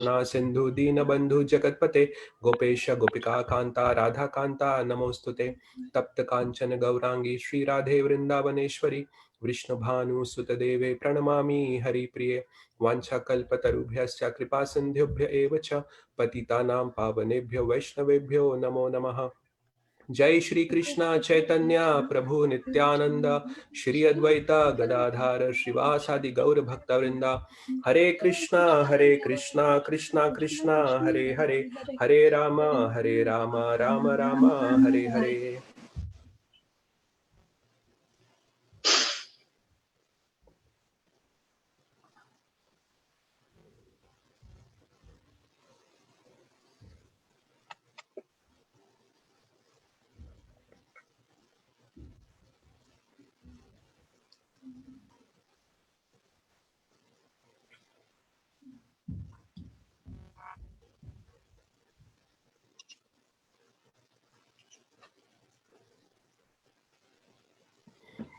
सिंधु दीन बंधु जगतपते गोपेश गोपिका कांता राधा कांता नमोस्तुते। तप्त कांचन गौरांगी श्री राधे वृंदावनेश्वरी विष्णु भानु सुत देवे प्रणमामि हरिप्रिये। वाञ्छाकल्पतरुभ्यश्च कृपा सिन्धुभ्य एव च पतितानां पावनेभ्यो वैष्णवेभ्यो नमो नमः। जय श्री कृष्ण चैतन्य प्रभु नित्यानंद श्री अद्वैत गदाधार श्रीवासादि गौर भक्तवृंदा। हरे कृष्णा कृष्णा कृष्णा हरे हरे, हरे Ram Ram Ram Hare Hare.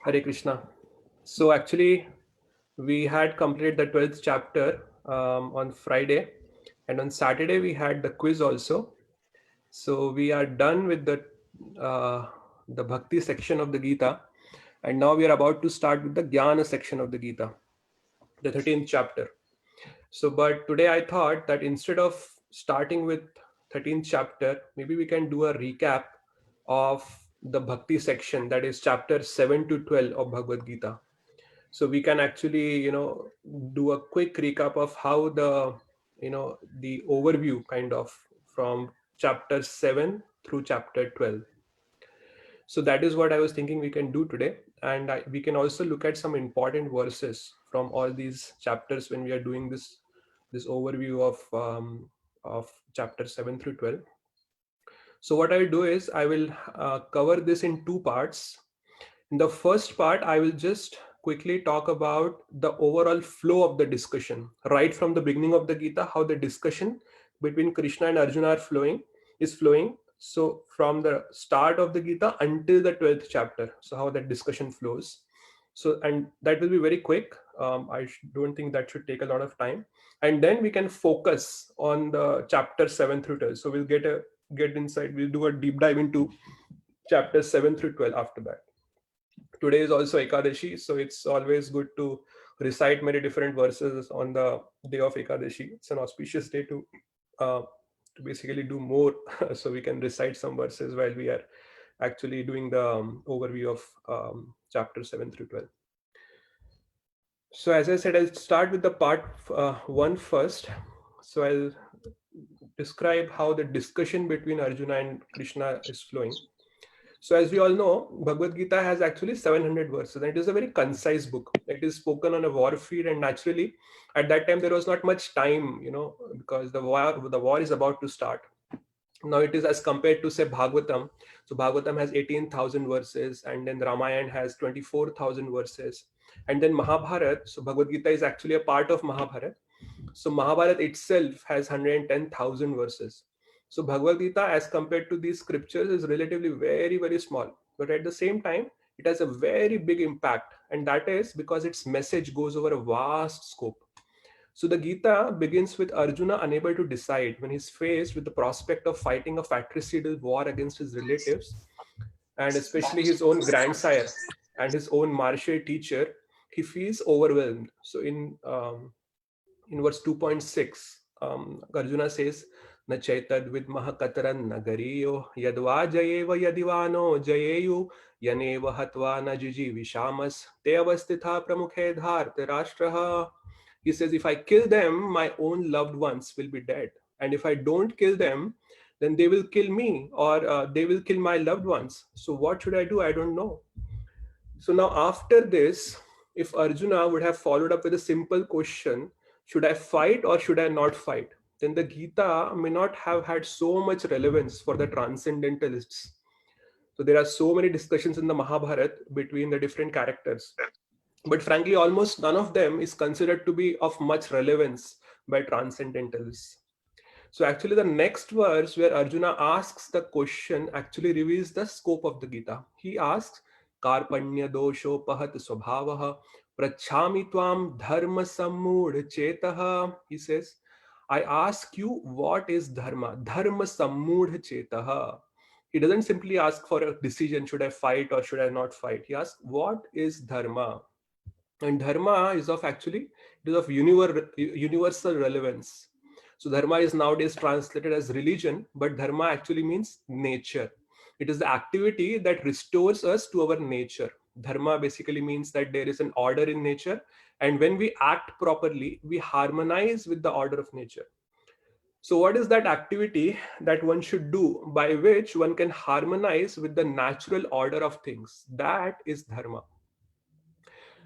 Hare Krishna. So actually, we had completed the 12th chapter on Friday, and on Saturday we had the quiz also. So we are done with the Bhakti section of the Gita, and now we are about to start with the Jnana section of the Gita, the 13th chapter. So, but today I thought that instead of starting with 13th chapter, maybe we can do a recap of the Bhakti section, that is chapter 7 to 12 of Bhagavad Gita. So we can actually, do a quick recap of how the overview kind of from chapter 7 through chapter 12. So that is what I was thinking we can do today. And we can also look at some important verses from all these chapters when we are doing this overview of chapter 7 through 12. So what I will do is I will cover this in two parts. In the first part, I will just quickly talk about the overall flow of the discussion, right from the beginning of the Gita, how the discussion between Krishna and Arjuna is flowing. So from the start of the Gita until the 12th chapter, so how that discussion flows. So, and that will be very quick. Don't think that should take a lot of time. And then we can focus on the chapter 7 through 12. So we'll get inside. We'll do a deep dive into chapter 7 through 12 after that. Today is also Ekadashi, so it's always good to recite many different verses on the day of Ekadashi. It's an auspicious day to basically do more, so we can recite some verses while we are actually doing the overview of chapter 7 through 12. So as I said, I'll start with the part 1 first. So I'll describe how the discussion between Arjuna and Krishna is flowing. So as we all know, Bhagavad Gita has actually 700 verses, and it is a very concise book. It is spoken on a war field, and naturally, at that time there was not much time, because the war is about to start. Now it is as compared to say Bhagavatam. So Bhagavatam has 18,000 verses, and then Ramayana has 24,000 verses, and then Mahabharata. So Bhagavad Gita is actually a part of Mahabharata. So Mahabharata itself has 110,000 verses. So Bhagavad Gita, as compared to these scriptures, is relatively very, very small. But at the same time, it has a very big impact. And that is because its message goes over a vast scope. So the Gita begins with Arjuna unable to decide when he's faced with the prospect of fighting a fratricidal war against his relatives, and especially his own grandsire and his own martial teacher. He feels overwhelmed. So in verse 2.6, Arjuna says, "Na chaitad vidmaha kataran nagariyo yadva jayeva yadivano jayeyu yaneva hatva na jiji vishamas te avastitha pramukhe dharta rashtraha." He says, if I kill them, my own loved ones will be dead. And if I don't kill them, then they will kill me, or they will kill my loved ones. So what should I do? I don't know. So now after this, if Arjuna would have followed up with a simple question, should I fight or should I not fight? Then the Gita may not have had so much relevance for the transcendentalists. So there are so many discussions in the Mahabharata between the different characters. But frankly, almost none of them is considered to be of much relevance by transcendentalists. So actually the next verse where Arjuna asks the question actually reveals the scope of the Gita. He asks, Karpanya dosho pahat swabhavaha prachami tvam dharma sammud chetaha. He says, I ask you, what is dharma? Dharma sammudha chetaha. He doesn't simply ask for a decision, should I fight or should I not fight? He asks, what is dharma? And dharma is of actually, it is of universal relevance. So dharma is nowadays translated as religion, but dharma actually means nature. It is the activity that restores us to our nature. Dharma basically means that there is an order in nature, and when we act properly, we harmonize with the order of nature. So what is that activity that one should do by which one can harmonize with the natural order of things? That is dharma.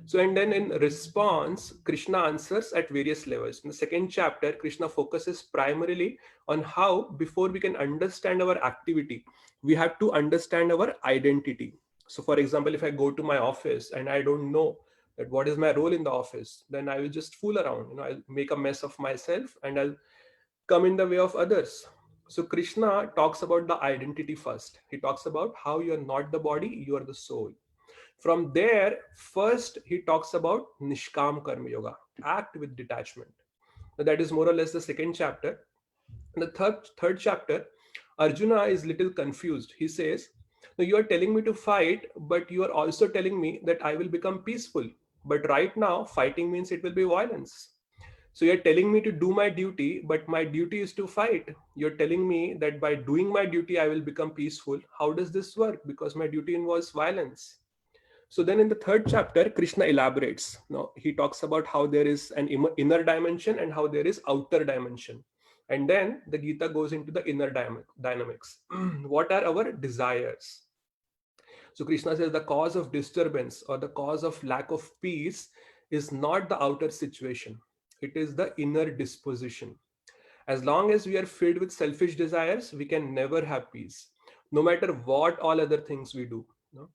So, and then in response, Krishna answers at various levels. In the second chapter, Krishna focuses primarily on how, before we can understand our activity, we have to understand our identity. So, for example, if I go to my office and I don't know that what is my role in the office, then I will just fool around. I'll make a mess of myself and I'll come in the way of others. So, Krishna talks about the identity first. He talks about how you are not the body, you are the soul. From there, first he talks about Nishkam Karma Yoga, act with detachment. Now, that is more or less the second chapter. In the third chapter, Arjuna is little confused. He says, "Now you are telling me to fight, but you are also telling me that I will become peaceful. But right now, fighting means it will be violence. So you're telling me to do my duty, but my duty is to fight. You're telling me that by doing my duty, I will become peaceful. How does this work? Because my duty involves violence." So then in the third chapter, Krishna elaborates. Now he talks about how there is an inner dimension and how there is outer dimension. And then the Gita goes into the inner dynamics. What are our desires? So Krishna says the cause of disturbance or the cause of lack of peace is not the outer situation. It is the inner disposition. As long as we are filled with selfish desires, we can never have peace, no matter what all other things we do. No?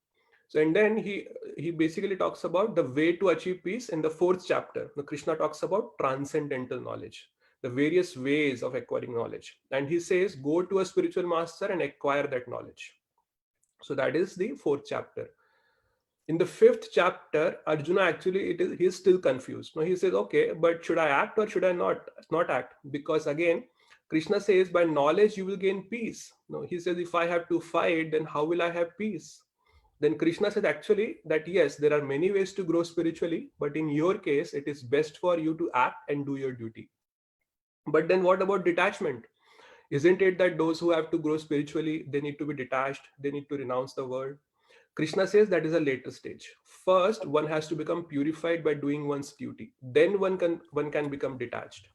So, and then he basically talks about the way to achieve peace in the fourth chapter. Now, Krishna talks about transcendental knowledge, the various ways of acquiring knowledge, and he says, go to a spiritual master and acquire that knowledge. So that is the fourth chapter. In the fifth chapter, Arjuna actually he is still confused. Now he says, okay, but should I act or should I not act? Because again, Krishna says by knowledge you will gain peace. No, he says if I have to fight, then how will I have peace? Then Krishna said actually that yes, there are many ways to grow spiritually, but in your case, it is best for you to act and do your duty. But then what about detachment? Isn't it that those who have to grow spiritually, they need to be detached, they need to renounce the world? Krishna says that is a later stage. First, one has to become purified by doing one's duty. Then one can become detached.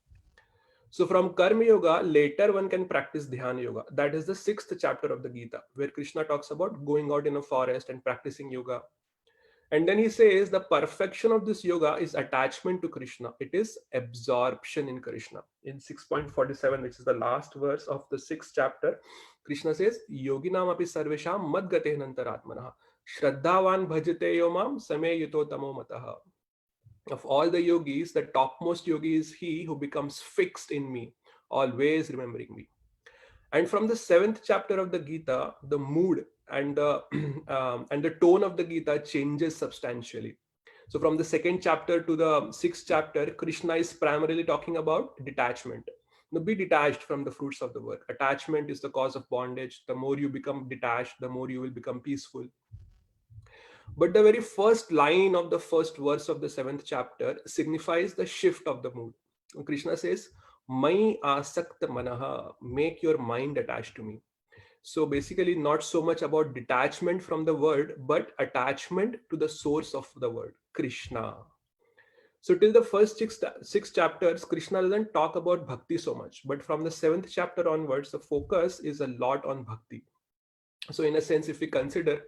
So from Karma Yoga, later one can practice Dhyana Yoga. That is the sixth chapter of the Gita, where Krishna talks about going out in a forest and practicing yoga. And then he says the perfection of this yoga is attachment to Krishna. It is absorption in Krishna. In 6.47, which is the last verse of the sixth chapter, Krishna says, Yoginam api sarvesham madgate nantaratmanaha. Shraddhavan bhajate yomam same yuto tamo mataha. Of all the yogis, the topmost yogi is he who becomes fixed in me, always remembering me. And from the seventh chapter of the Gita, the mood and the and the tone of the Gita changes substantially. So from the second chapter to the sixth chapter, Krishna is primarily talking about detachment. Now, be detached from the fruits of the work. Attachment is the cause of bondage. The more you become detached, the more you will become peaceful. But the very first line of the first verse of the seventh chapter signifies the shift of the mood. Krishna says, Mai asakta manaha, make your mind attached to me. So basically, not so much about detachment from the word, but attachment to the source of the word, Krishna. So till the first six chapters, Krishna doesn't talk about bhakti so much. But from the seventh chapter onwards, the focus is a lot on bhakti. So in a sense, if we consider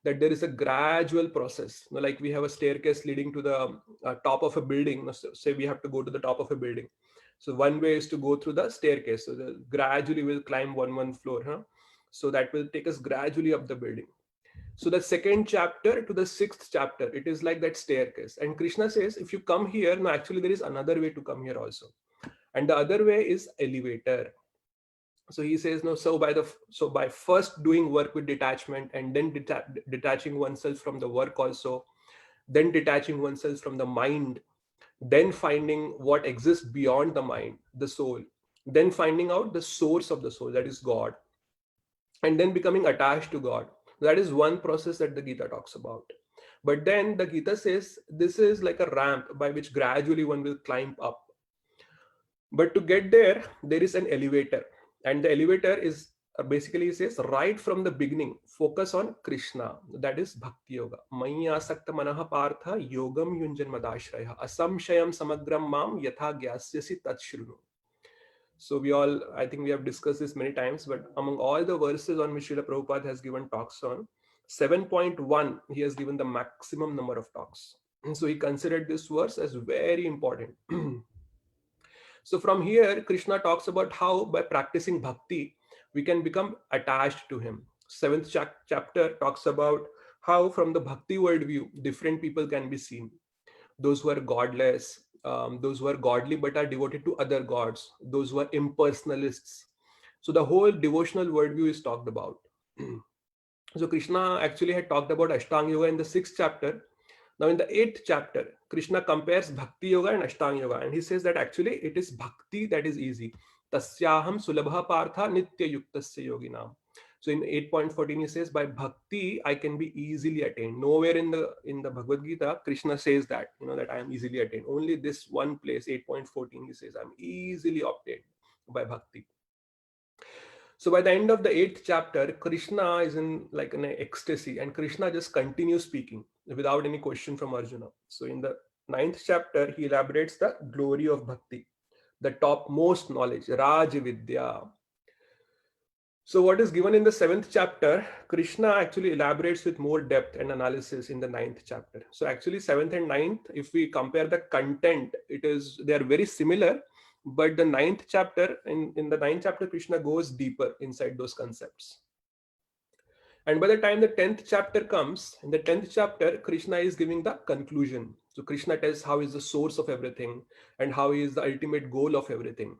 that there is a gradual process, like we have a staircase leading to the top of a building. So say we have to go to the top of a building. So one way is to go through the staircase. So gradually we'll climb one floor. So that will take us gradually up the building. So the second chapter to the sixth chapter, it is like that staircase. And Krishna says, if you come here, no, actually there is another way to come here also. And the other way is elevator. So he says, no, so by first doing work with detachment and then detaching oneself from the work also, then detaching oneself from the mind, then finding what exists beyond the mind, the soul, then finding out the source of the soul, that is God, and then becoming attached to God. That is one process that the Gita talks about. But then the Gita says this is like a ramp by which gradually one will climb up. But to get there, there is an elevator. And the elevator is basically says right from the beginning, focus on Krishna. That is Bhakti Yoga. Maya asakta manaha partha yogam yunjan madashraya asamshayam samagram mam yatha gyasyasi tatshrunu. So I think we have discussed this many times, but among all the verses on which Srila Prabhupada has given talks on, 7.1, he has given the maximum number of talks. And so he considered this verse as very important. So from here, Krishna talks about how by practicing bhakti, we can become attached to him. Seventh chapter talks about how from the bhakti worldview, different people can be seen. Those who are godless, those who are godly but are devoted to other gods, those who are impersonalists. So the whole devotional worldview is talked about. So Krishna actually had talked about Ashtanga Yoga in the 6th chapter. Now in the 8th chapter, Krishna compares Bhakti Yoga and Ashtanga Yoga, and he says that actually it is Bhakti that is easy. Tasyaham sulabha partha nitya yuktasya yoginam. So in 8.14 he says, by bhakti I can be easily attained. Nowhere in the Bhagavad Gita Krishna says that, that I am easily attained. Only this one place, 8.14, he says I am easily obtained by bhakti. So by the end of the 8th chapter, Krishna is in like an ecstasy, and Krishna just continues speaking without any question from Arjuna. So in the 9th chapter, he elaborates the glory of bhakti, the topmost knowledge, Raj Vidya. So what is given in the 7th chapter, Krishna actually elaborates with more depth and analysis in the 9th chapter. So actually 7th and 9th, if we compare the content, they are very similar, but the 9th chapter, in the 9th chapter, Krishna goes deeper inside those concepts. And by the time the 10th chapter comes, in the 10th chapter, Krishna is giving the conclusion. So Krishna tells how is the source of everything and how is the ultimate goal of everything.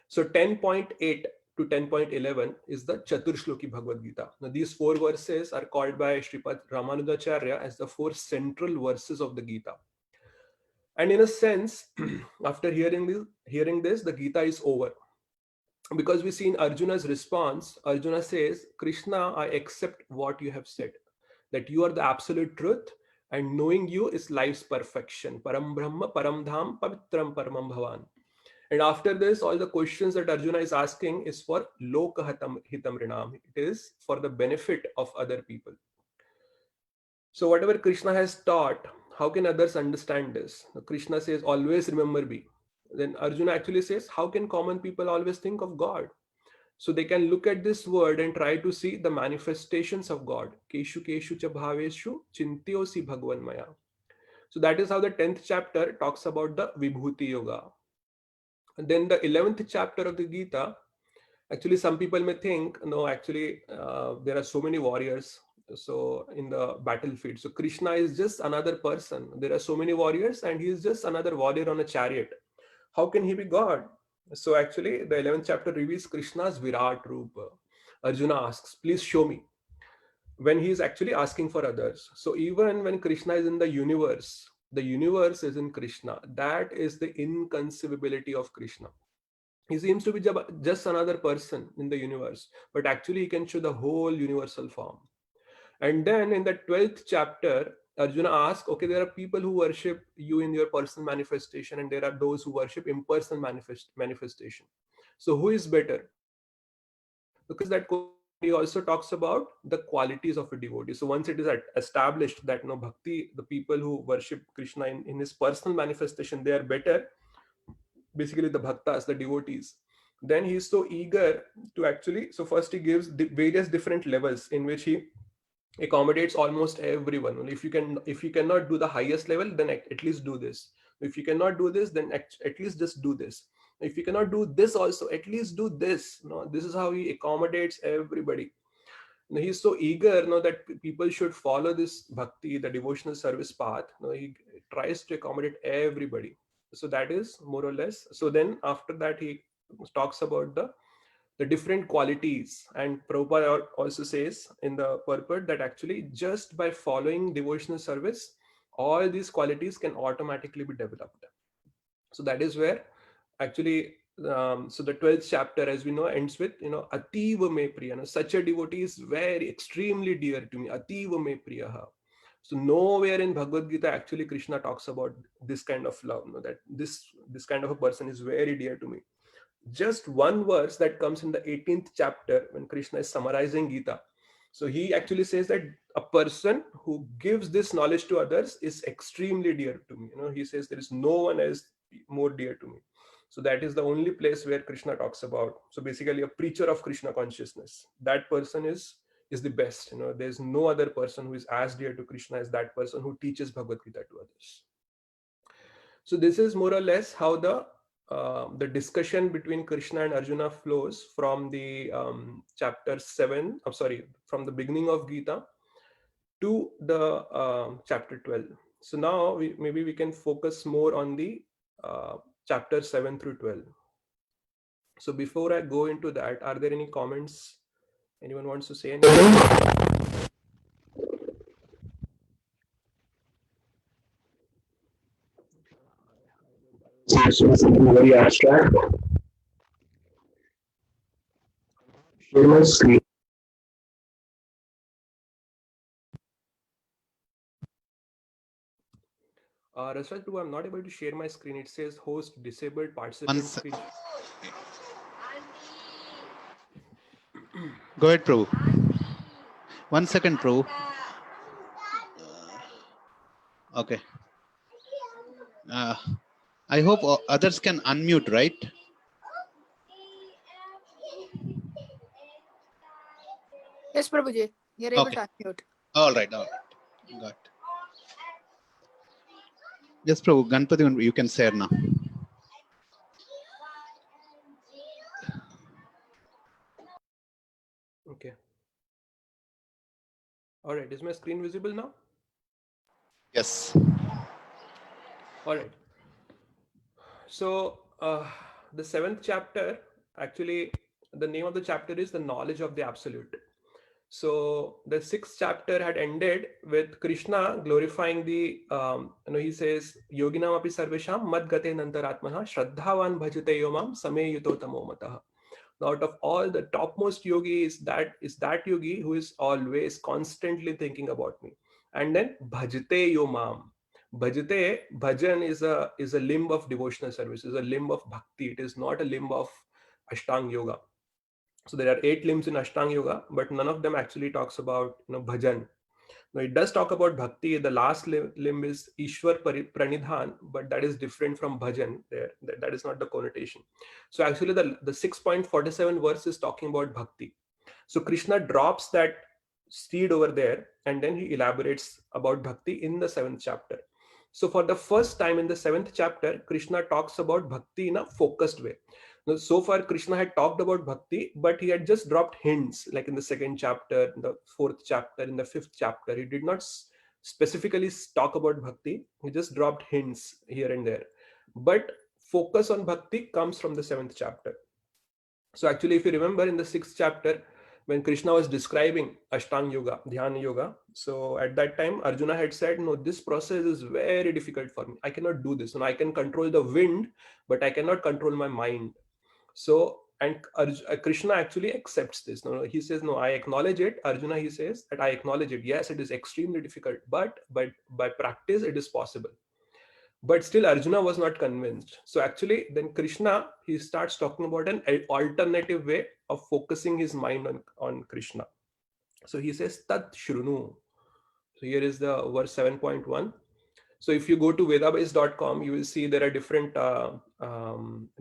So 10.8 to 10.11 is the Chaturshloki Bhagavad Gita. Now these 4 verses are called by Sripad Ramanujacharya as the 4 central verses of the Gita. And in a sense, after hearing this, the Gita is over. Because we see in Arjuna's response, Arjuna says, Krishna, I accept what you have said, that you are the absolute truth, and knowing you is life's perfection. Param Brahma, Param Dham, Pavitram Paramam Bhavan. And after this, all the questions that Arjuna is asking is for Loka Hitam Rinam. It is for the benefit of other people. So whatever Krishna has taught, how can others understand this? Krishna says, always remember me. Then Arjuna actually says, how can common people always think of God? So they can look at this word and try to see the manifestations of God. Keshu keshu cha bhaveshu chintyosi bhagwan maya. So that is how the 10th chapter talks about the Vibhuti Yoga. And then the 11th chapter of the Gita, actually some people may think, no, actually there are so many warriors. So in the battlefield, so Krishna is just another person. There are so many warriors and he is just another warrior on a chariot. How can he be God? So actually the 11th chapter reveals Krishna's Virat Rupa. Arjuna asks, please show me, when he is actually asking for others. So even when Krishna is in the universe is in Krishna. That is the inconceivability of Krishna. He seems to be just another person in the universe, but actually he can show the whole universal form. And then in the 12th chapter, Arjuna asks, okay, there are people who worship you in your personal manifestation, and there are those who worship impersonal manifestation. So who is better? Because that he also talks about the qualities of a devotee. So once it is established that bhakti, the people who worship Krishna in his personal manifestation, they are better, basically the bhaktas, the devotees, then he is so eager to actually, so first he gives various different levels in which he accommodates almost everyone. If you cannot do the highest level, then at least do this. If you cannot do this, then at least just do this. If you cannot do this also, at least do this. This is how he accommodates everybody. He's so eager that people should follow this bhakti, the devotional service path. He tries to accommodate everybody. So that is more or less. So then after that he talks about the different qualities, and Prabhupada also says in the purport that actually just by following devotional service, all these qualities can automatically be developed. So that is where actually, so the 12th chapter, as we know, ends with, Ativa me priya. Such a devotee is very extremely dear to me. Ativa me priyaha. So nowhere in Bhagavad Gita actually Krishna talks about this kind of love, that this kind of a person is very dear to me. Just one verse that comes in the 18th chapter when Krishna is summarizing Gita. So he actually says that a person who gives this knowledge to others is extremely dear to me. He says there is no one else more dear to me. So that is the only place where Krishna talks about. So basically, a preacher of Krishna consciousness. That person is the best. There's no other person who is as dear to Krishna as that person who teaches Bhagavad Gita to others. So this is more or less how the discussion between Krishna and Arjuna flows from the chapter 7. I'm sorry, from the beginning of Gita to the chapter 12. So now maybe we can focus more on the chapter 7 through 12. So before I go into that, are there any comments? Anyone wants to say anything? Something very abstract. Share my screen. Rasraj Prabhu, I'm not able to share my screen. It says host disabled participant screen. Go ahead, Prabhu. 1 second, Prabhu. Okay. I hope others can unmute, right? Yes, Prabhuji, you're able to unmute. All right. Got it. Yes, Prabhu. Ganpati, you can share now. Okay. All right. Is my screen visible now? Yes. All right. So the 7th chapter, actually, the name of the chapter is the knowledge of the absolute. So the 6th chapter had ended with Krishna glorifying the, he says, Yoginam api sarvesham mad gate nantaratmaha shraddhavan bhajate yomam same yuto tamo mataha. Out of all, the topmost yogi is that yogi who is always constantly thinking about me. And then bhajate yomam. Bhajate, bhajan is a limb of devotional service, is a limb of bhakti. It is not a limb of Ashtanga yoga. So there are 8 limbs in Ashtanga yoga, but none of them actually talks about bhajan. Now it does talk about bhakti. The last limb is Ishwar Pranidhan, but that is different from bhajan. There, that is not the connotation. So actually, the 6.47 verse is talking about bhakti. So Krishna drops that seed over there, and then he elaborates about bhakti in the 7th chapter. So for the first time in the 7th chapter, Krishna talks about bhakti in a focused way. Now, so far, Krishna had talked about bhakti, but he had just dropped hints, like in the 2nd chapter, in the 4th chapter, in the 5th chapter. He did not specifically talk about bhakti. He just dropped hints here and there. But focus on bhakti comes from the 7th chapter. So actually, if you remember in the 6th chapter, when Krishna was describing Ashtanga Yoga, Dhyana Yoga, so at that time, Arjuna had said, no, this process is very difficult for me. I cannot do this. I can control the wind, but I cannot control my mind. So, and Krishna actually accepts this. No, he says, no, I acknowledge it. Arjuna, he says that I acknowledge it. Yes, it is extremely difficult, but by practice, it is possible. But still Arjuna was not convinced. So actually then Krishna, he starts talking about an alternative way of focusing his mind on Krishna. So he says tat shrunu. So here is the verse 7.1. So if you go to vedabase.com, you will see there are different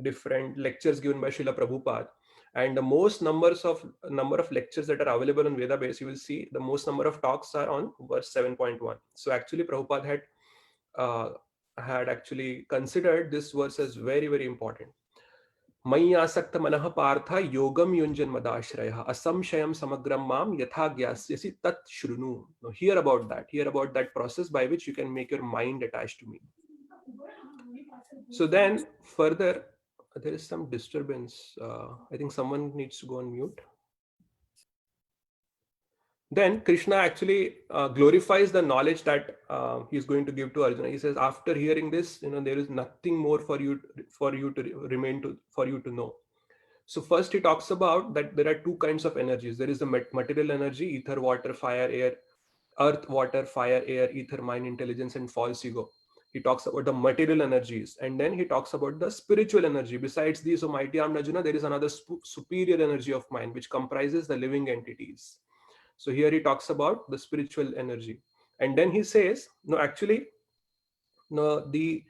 different lectures given by Srila Prabhupada, and the most number of lectures that are available on Vedabase, you will see the most number of talks are on verse 7.1. So actually Prabhupada had actually considered this verse as very, very important. मयि आसक्त मनः पार्थ योगम युञ्जन मदाश्रयः असंशयम समग्रम माम यथा ज्ञास्यसि tat shrunu. Now hear about that process by which you can make your mind attached to me. So then further, there is some disturbance. I think someone needs to go on mute. then Krishna actually glorifies the knowledge that he's going to give to Arjuna. He says, after hearing this, there is nothing more for you to know. So first he talks about that there are two kinds of energies. There is the material energy, ether, water, fire, air, earth, water, fire, air, ether, mind, intelligence, and false ego. He talks about the material energies, and then he talks about the spiritual energy. Besides these, O mighty armed Arjuna, there is another superior energy of mind, which comprises the living entities. So here he talks about the spiritual energy. And then he says, no, actually, no, the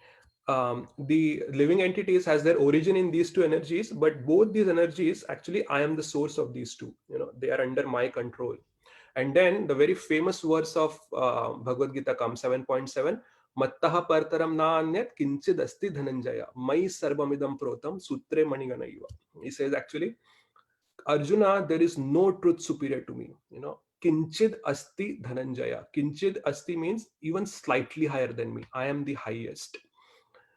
living entities has their origin in these two energies, but both these energies, actually, I am the source of these two. They are under my control. And then the very famous verse of Bhagavad Gita comes, 7.7, Mattaha partaram na anyat kinchid asti dhananjaya, mai sarvamidam protam sutre maniganaiva. He says, actually, Arjuna, there is no truth superior to me. Kinchid asti dhananjaya. Kinchid asti means even slightly higher than me. I am the highest.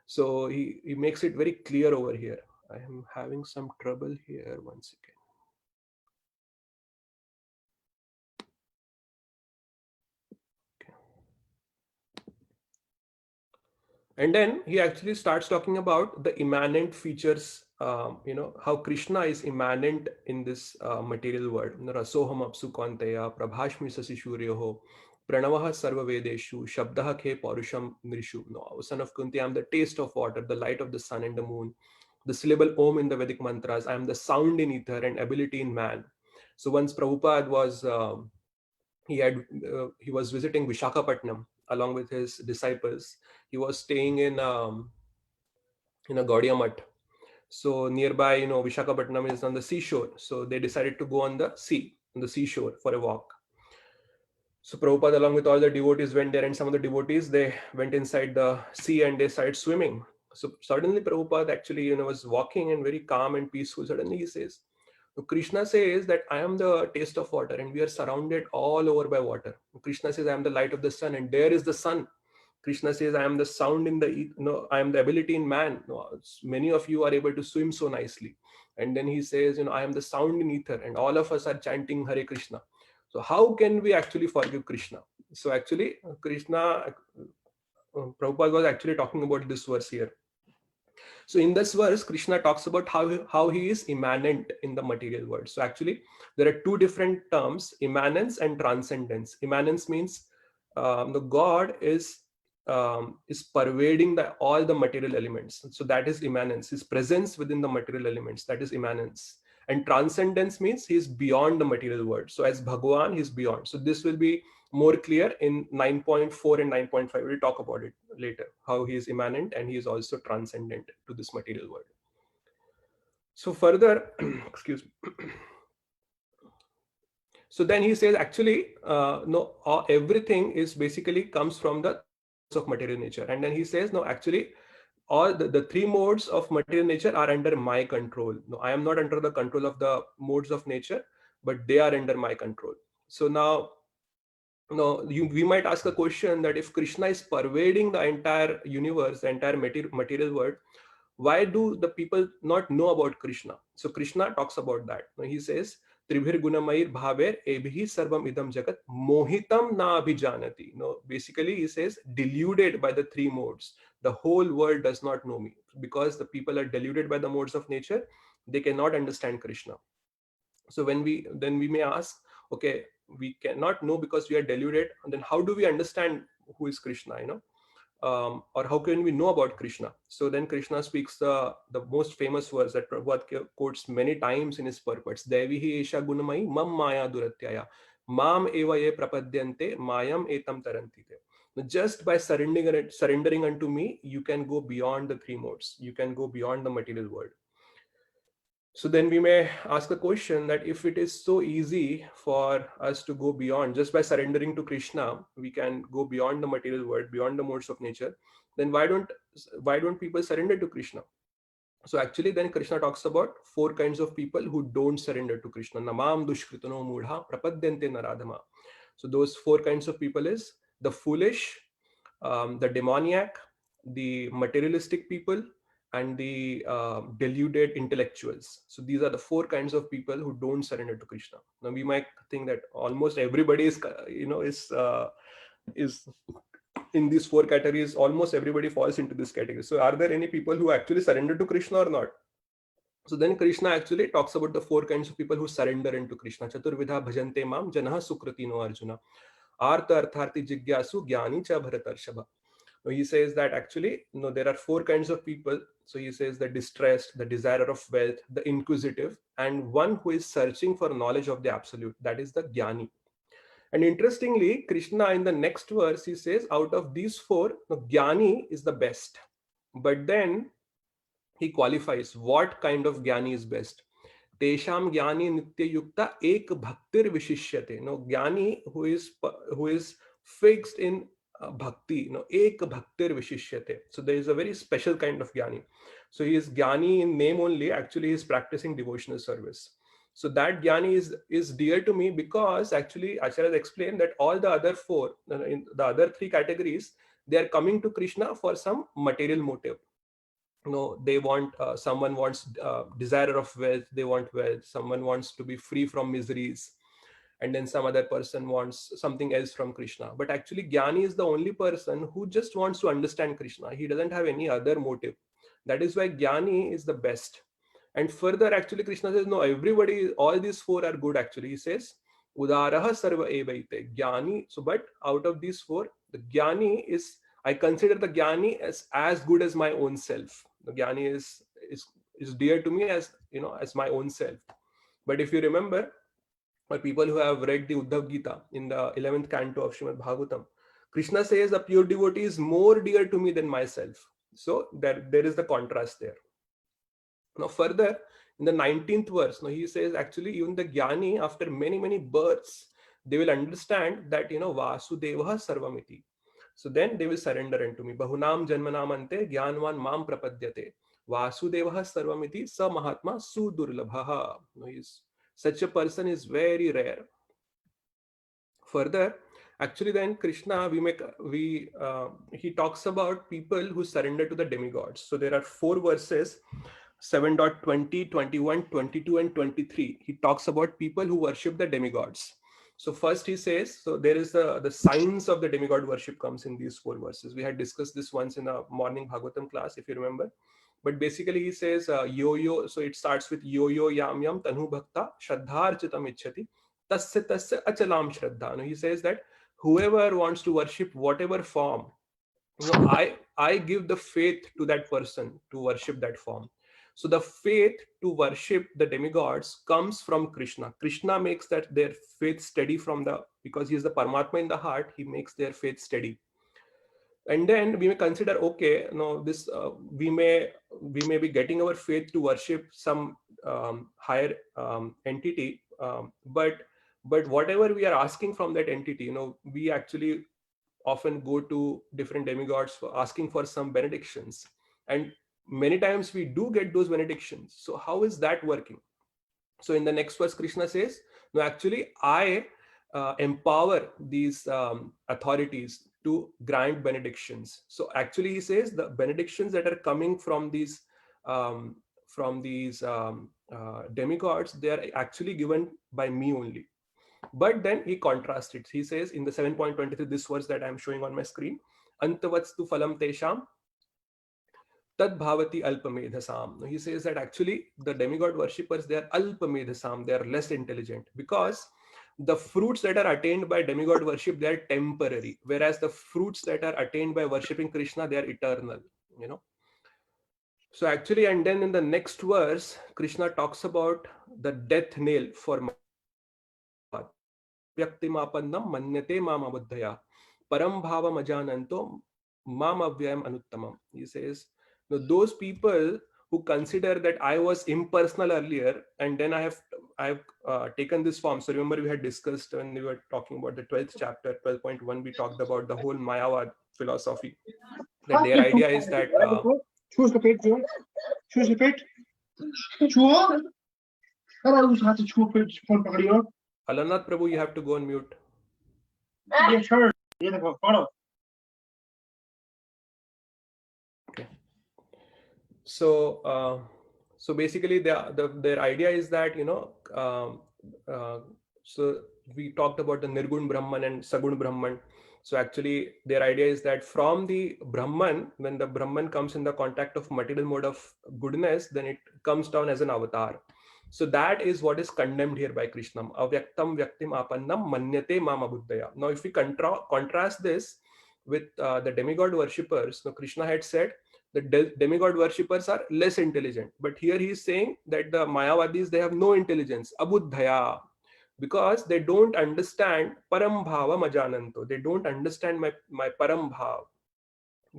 So he makes it very clear over here. I am having some trouble here. One second. And then he actually starts talking about the immanent features, how Krishna is immanent in this material world. Rasoham apsu kanteya, prabhashmi sasishuryoho, pranavaha sarva vedeshu, shabdaha khe parusham nrishu. No, son of Kunti, I am the taste of water, the light of the sun and the moon, the syllable Om in the Vedic mantras. I am the sound in ether and ability in man. So once Prabhupada was, he was visiting Vishakhapatnam along with his disciples. He was staying in a Gaudiya Math. So nearby, Vishakhapatnam is on the seashore. So they decided to go on the seashore for a walk. So Prabhupada, along with all the devotees, went there, and some of the devotees, they went inside the sea and they started swimming. So suddenly Prabhupada actually, was walking and very calm and peaceful. Suddenly he says, Krishna says that I am the taste of water and we are surrounded all over by water. Krishna says I am the light of the sun and there is the sun. Krishna says I am the sound in the, I am the ability in man. Many of you are able to swim so nicely. And then he says, I am the sound in ether and all of us are chanting Hare Krishna. So how can we actually forgive Krishna? So actually Krishna, Prabhupada was actually talking about this verse here. So in this verse, Krishna talks about how he is immanent in the material world. So actually, there are two different terms, immanence and transcendence. Immanence means the God is pervading all the material elements. So that is immanence, his presence within the material elements, that is immanence. And transcendence means he is beyond the material world. So as Bhagwan, he is beyond. So this will be more clear in 9.4 and 9.5. We'll talk about it later, how he is immanent and he is also transcendent to this material world. So further, excuse me. So then he says, actually, no, everything is basically comes from the of material nature. And then he says, no, actually, all the three modes of material nature are under my control. No, I am not under the control of the modes of nature, but they are under my control. So now, we might ask a question that if Krishna is pervading the entire universe, the entire material world, why do the people not know about Krishna? So Krishna talks about that. He says, Tribhir Gunamair Bhaver Ebhi Sarvam Idam Jagat Mohitam Na Abhijanati. Basically he says, deluded by the three modes. The whole world does not know me. Because the people are deluded by the modes of nature, they cannot understand Krishna. So when we may ask, okay, we cannot know because we are deluded, and then how do we understand who is Krishna, or how can we know about Krishna? So then Krishna speaks the most famous verse that Prabhupada quotes many times in his purports, Devihi Esha Gunamai Mam Maya Duratyaya Mam Eva Ye Prapadyante Mayam Etam Tarantite. Just by surrendering unto me, you can go beyond the three modes. You can go beyond the material world. So then we may ask the question that if it is so easy for us to go beyond, just by surrendering to Krishna, we can go beyond the material world, beyond the modes of nature, then why don't people surrender to Krishna? So actually then Krishna talks about four kinds of people who don't surrender to Krishna. Namam dushkritano mudha prapadyante naradama. So those four kinds of people is the foolish, the demoniac, the materialistic people, and the deluded intellectuals. So these are the four kinds of people who don't surrender to Krishna. Now we might think that almost everybody is is in these four categories. Almost everybody falls into this category. So are there any people who actually surrender to Krishna or not? So then Krishna actually talks about the four kinds of people who surrender into Krishna. Chaturvidha bhajante mam janah sukritino Arjuna. Artha artharti jigyasu jnani cha bharatarshava. So he says that actually, there are four kinds of people. So he says the distressed, the desire of wealth, the inquisitive, and one who is searching for knowledge of the absolute. That is the jnani. And interestingly, Krishna in the next verse, he says, out of these four, jnani is the best. But then he qualifies what kind of jnani is best. Tesham jnani nitya yukta ek bhaktir vishishyate. Jnani who is fixed in bhakti, ek bhaktir vishishyate. So there is a very special kind of jnani. So he is jnani in name only. Actually, he is practicing devotional service. So that jnani is dear to me because actually Acharya has explained that all the other four, in the other three categories, they are coming to Krishna for some material motive. They want, someone wants desire of wealth, they want wealth. Someone wants to be free from miseries, and then some other person wants something else from Krishna. But actually jnani is the only person who just wants to understand Krishna. He doesn't have any other motive. That is why jnani is the best. And further, actually Krishna says, no, everybody, all these four are good. Actually he says udaraha sarva evaite jnani. So but out of these four, the jnani is, I consider the jnani as good as my own self. The jnani is dear to me as as my own self. But if you remember, for people who have read the Uddhav Gita in the 11th canto of Srimad Bhagavatam, Krishna says a pure devotee is more dear to me than myself. So there is the contrast there. Now further, in the 19th verse, he says actually even the jnani, after many births, they will understand that Vasudevah Sarvamiti. So then they will surrender unto me. Bahunam janmanamante jnanvan mam prapadyate. Vasudevah Sarvamiti sa Mahatma sudurlabhaha. Such a person is very rare. Further, actually then Krishna, he talks about people who surrender to the demigods. So there are four verses, 7.20, 21, 22, and 23. He talks about people who worship the demigods. So first he says, so there is the signs of the demigod worship comes in these four verses. We had discussed this once in a morning Bhagavatam class, if you remember. But basically he says yo-yo. So it starts with yo-yo yam yam tanu bhakta shraddharchitam ichhati tasya tasya achalam shraddha. He says that whoever wants to worship whatever form, I give the faith to that person to worship that form. So the faith to worship the demigods comes from Krishna. Krishna makes that their faith steady because he is the Paramatma in the heart, he makes their faith steady. And then we may consider, okay, we may be getting our faith to worship some higher entity, but whatever we are asking from that entity, we actually often go to different demigods for asking for some benedictions, and many times we do get those benedictions. So how is that working? So in the next verse, Krishna says, no, actually I empower these authorities to grant benedictions. So actually he says the benedictions that are coming from these demigods, they are actually given by me only. But then he contrasts it. He says in the 7.23, this verse that I'm showing on my screen, Antavatstu phalam tesham tad bhavati alpamedhasam. He says that actually the demigod worshippers, they are alpamedhasam, they are less intelligent, because the fruits that are attained by demigod worship, they are temporary, whereas the fruits that are attained by worshipping Krishna, they are eternal. So actually, and then in the next verse, Krishna talks about the death knell for Vyaktimapannam manyate mam abuddhaya param bhavam ajananto mam avyayam anuttamam. He says, those people who consider that I was impersonal earlier and then I have taken this form. So remember we had discussed when we were talking about the 12th chapter, 12.1, we talked about the whole Mayavad philosophy. That their idea is that Choose the page, Joe. Choose the page. Choose. Alannath Prabhu, you have to go on mute. Yes, sir. Okay. So basically their idea is that, so we talked about the Nirgun Brahman and Sagun Brahman. So actually their idea is that from the Brahman, when the Brahman comes in the contact of material mode of goodness, then it comes down as an avatar. So that is what is condemned here by Krishna. Avyaktam vyaktim apannam manyate mama buddhaya. Now if we contrast this with the demigod worshippers, now Krishna had said the demigod worshippers are less intelligent, but here he is saying that the Mayavadis, they have no intelligence, abuddhaya, because they don't understand param bhava majananto. They don't understand my param bhav,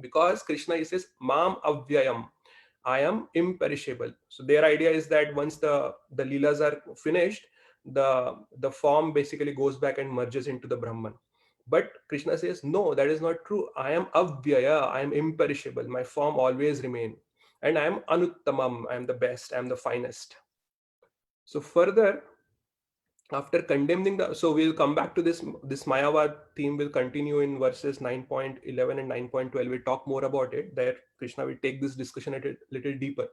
because Krishna, he says mam avyayam, I am imperishable. So their idea is that once the leelas are finished, the form basically goes back and merges into the Brahman. But Krishna says, no, that is not true. I am avyaya, I am imperishable. My form always remain. And I am anuttamam, I am the best, I am the finest. So further, after condemning so we'll come back to this Mayavad theme will continue in verses 9.11 and 9.12. We'll talk more about it. There Krishna will take this discussion a little deeper.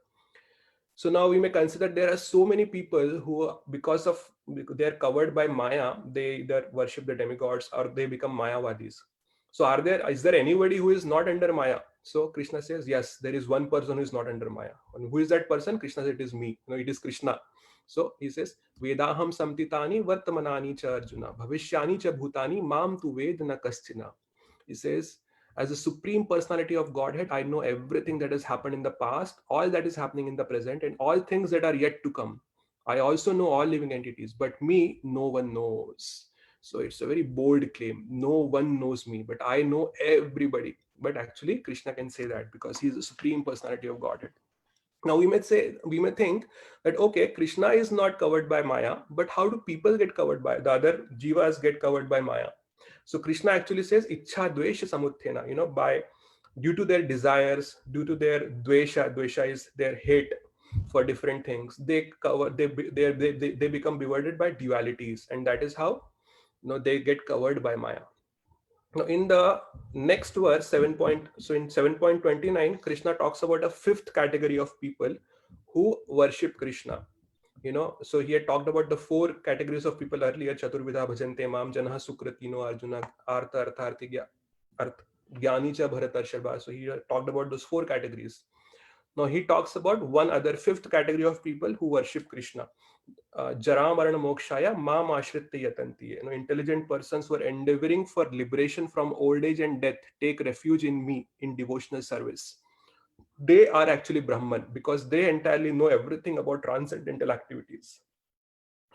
So now we may consider there are so many people who, because they are covered by Maya, they either worship the demigods or they become Mayavadis. So is there anybody who is not under Maya? So Krishna says, yes, there is one person who is not under Maya. And who is that person? Krishna says, it is me. It is Krishna. So he says, Vedaham samtitani vartamanani cha Arjuna, bhavishyani cha bhutani mam tu ved na kaschina. He says, as a supreme personality of Godhead, I know everything that has happened in the past, all that is happening in the present, and all things that are yet to come. I also know all living entities, but me, no one knows. So it's a very bold claim. No one knows me, but I know everybody. But actually, Krishna can say that because he is the supreme personality of Godhead. Now we may think that, okay, Krishna is not covered by Maya, but how do people get covered by, the other jivas get covered by Maya? So Krishna actually says, Ichha Dvesha Samuthena, due to their desires, due to their Dvesha is their hate for different things, they become bewildered by dualities, and that is how they get covered by Maya. Now in the next verse, so in 7.29, Krishna talks about a fifth category of people who worship Krishna. So he had talked about the four categories of people earlier: Chaturvidha bhajante mam, Janah Sukratino Arjuna, Artha Artharthi Jnani cha Bharatarshava. So he talked about those four categories. Now he talks about one other fifth category of people who worship Krishna. Jara Marana Mokshaya Mam Ashritta Yatanti. Intelligent persons who are endeavoring for liberation from old age and death take refuge in me in devotional service. They are actually Brahman because they entirely know everything about transcendental activities.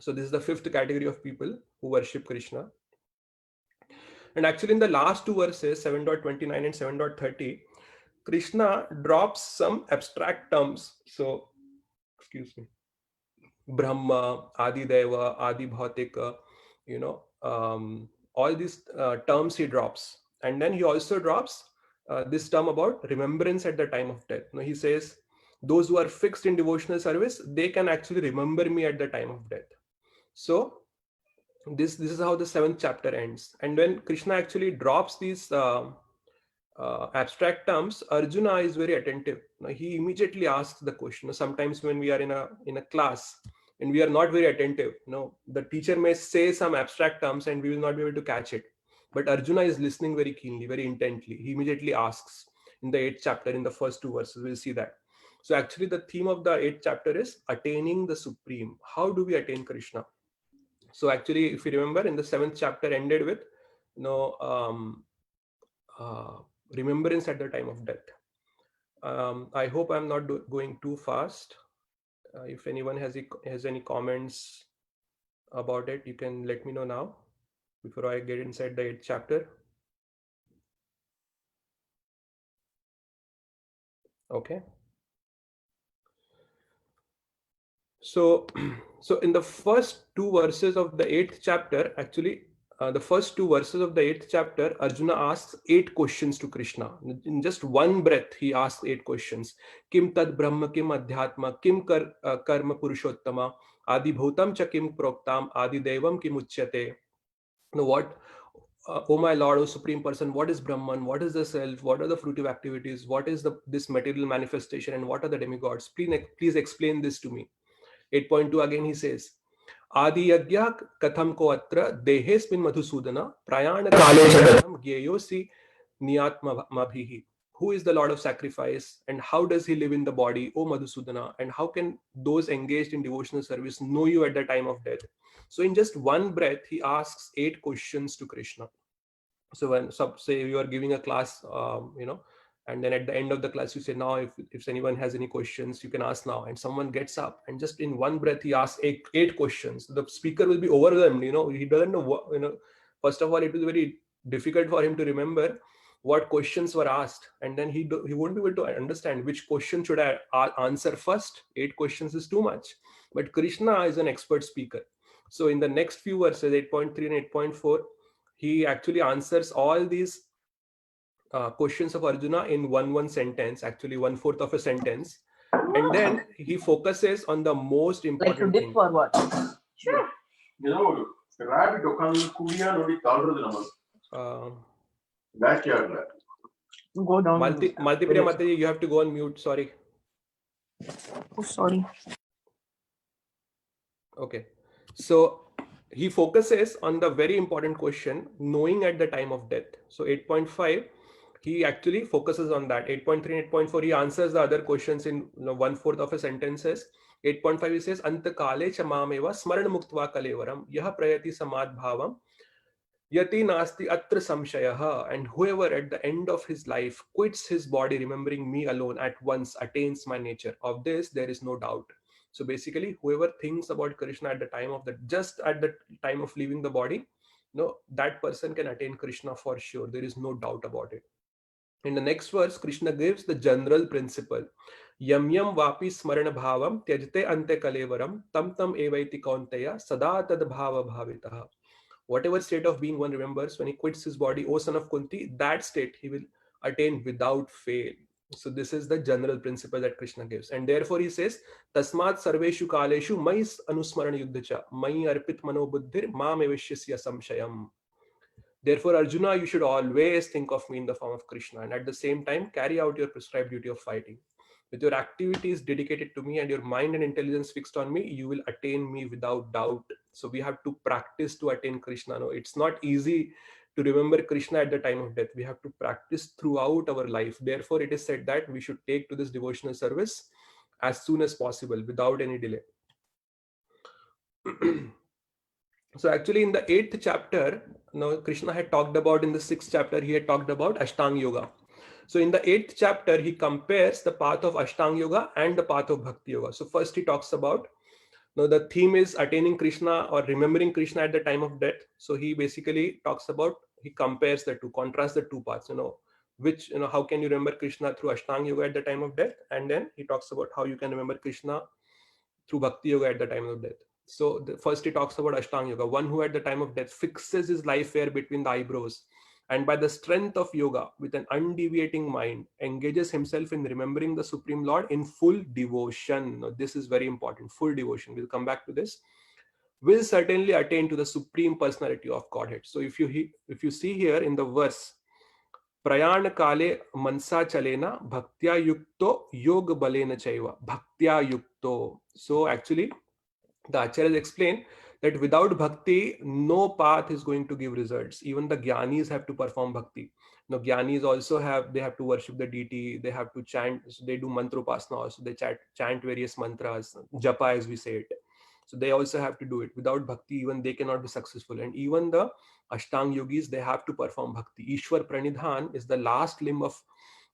So this is the fifth category of people who worship Krishna. And actually in the last two verses, 7.29 and 7.30, Krishna drops some abstract terms. So, excuse me, Brahma, Adi Deva, Adi Bhautika, all these terms he drops. And then he also drops this term about remembrance at the time of death. He says, those who are fixed in devotional service, they can actually remember me at the time of death. So this is how the 7th chapter ends. And when Krishna actually drops these abstract terms, Arjuna is very attentive. He immediately asks the question. Sometimes when we are in a class and we are not very attentive, the teacher may say some abstract terms and we will not be able to catch it. But Arjuna is listening very keenly, very intently. He immediately asks in the 8th chapter, in the first two verses, we'll see that. So actually the theme of the 8th chapter is attaining the Supreme. How do we attain Krishna? So actually, if you remember, in the 7th chapter ended with, remembrance at the time of death. I hope I'm not going too fast. If anyone has any comments about it, you can let me know now before I get inside the 8th chapter. Okay. So in the first two verses of the 8th chapter, actually, the first two verses of the 8th chapter, Arjuna asks 8 questions to Krishna. In just one breath, he asks 8 questions. Kim tad brahma, kim adhyatma, kim karma purushottama, adi bhutam cha kim proktam, adi devam kim uchyate. oh my Lord, oh Supreme Person, what is Brahman? What is the self? What are the fruitive activities? What is this material manifestation? And what are the demigods? Please explain this to me. 8.2 again he says, Adi yagya katham ko atra dehesmin madhusudana prayana kale chakatam gyeyosi niyatma mabhihi. Who is the Lord of sacrifice and how does he live in the body, O Madhusudana? And how can those engaged in devotional service know you at the time of death? So in just one breath, he asks 8 questions to Krishna. So when say you are giving a class, and then at the end of the class you say, now if anyone has any questions you can ask now, and someone gets up and just in one breath he asks eight questions. The speaker will be overwhelmed. He doesn't know what, first of all it will be very difficult for him to remember what questions were asked, and then he won't be able to understand which question should I answer first. 8 questions is too much, but Krishna is an expert speaker. So in the next few verses, 8.3 and 8.4, he actually answers all these questions of Arjuna in one sentence, actually 1/4 of a sentence, and then he focuses on the most important thing. For what? Rabbit backyard. Go down. Maltipriya Mataji, you have to go on mute. Sorry. Oh, sorry. Okay. So he focuses on the very important question, knowing at the time of death. So 8.5, he actually focuses on that. 8.3 and 8.4, he answers the other questions in 1/4 of a sentences. 8.5, he says, Antakale chamameva smaran muktva kalevaram yaha prayati samad bhavam yati nasti atra samshayaha. And whoever at the end of his life quits his body remembering me alone at once attains my nature. Of this there is no doubt. So basically, whoever thinks about Krishna at the time of just at the time of leaving the body, that person can attain Krishna for sure. There is no doubt about it. In the next verse, Krishna gives the general principle. Yam yam vapi smarana bhavam tyajte ante kalevaram tam tam evaiti kaunteya sada tad bhava bhavitaha. Whatever state of being one remembers when he quits his body, O son of Kunti, that state he will attain without fail. So this is the general principle that Krishna gives. And therefore he says, Tasmat sarveshu kaleshu mais anusmarana yuddhacha mai arpit mano buddhir mam evashyasya samshayam. Therefore, Arjuna, you should always think of me in the form of Krishna, and at the same time carry out your prescribed duty of fighting. With your activities dedicated to me and your mind and intelligence fixed on me, you will attain me without doubt. So we have to practice to attain Krishna. No, it's not easy to remember Krishna at the time of death. We have to practice throughout our life. Therefore, it is said that we should take to this devotional service as soon as possible without any delay. So actually in the 8th chapter, Krishna had talked about, in the 6th chapter, he had talked about Ashtanga Yoga. So in the 8th chapter, he compares the path of Ashtanga Yoga and the path of Bhakti Yoga. So first he talks about, the theme is attaining Krishna or remembering Krishna at the time of death. So he basically talks about, he compares the two, contrasts the two paths, which, how can you remember Krishna through Ashtanga Yoga at the time of death? And then he talks about how you can remember Krishna through Bhakti Yoga at the time of death. So first he talks about Ashtanga Yoga, one who at the time of death fixes his life hair between the eyebrows and by the strength of yoga with an undeviating mind engages himself in remembering the Supreme Lord in full devotion. Now, this is very important, full devotion. We'll come back to this. Will certainly attain to the Supreme Personality of Godhead. So if you see here in the verse, Prayana kale mansa chalena bhaktya yukto yoga balena chaiva bhaktya yukto. So actually, the acharyas explain that without bhakti, no path is going to give results. Even the jnanis have to perform bhakti. Now, jnanis also have to worship the deity. They have to chant. So they do mantra upasana also. They chant various mantras, japa as we say it. So they also have to do it. Without bhakti, even they cannot be successful. And even the Ashtanga yogis, they have to perform bhakti. Ishwar Pranidhan is the last limb of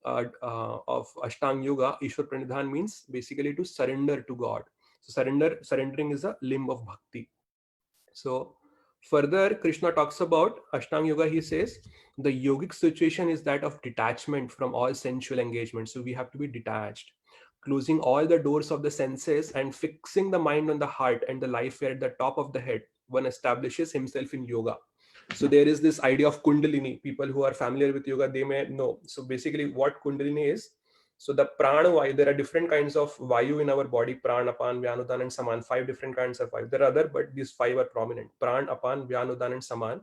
Ashtanga yoga. Ishwar Pranidhan means basically to surrender to God. So surrendering is a limb of bhakti. So further, Krishna talks about Ashtanga Yoga. He says the yogic situation is that of detachment from all sensual engagement. So we have to be detached, closing all the doors of the senses and fixing the mind on the heart and the life at the top of the head. One establishes himself in yoga. So there is this idea of Kundalini. People who are familiar with yoga, they may know. So basically what Kundalini is, so the prana vayu, there are different kinds of vayu in our body: pran, apan, vyanudan, and saman. 5 different kinds of vayu. There are other, but these 5 are prominent: pran, apan, vyanudan, and saman.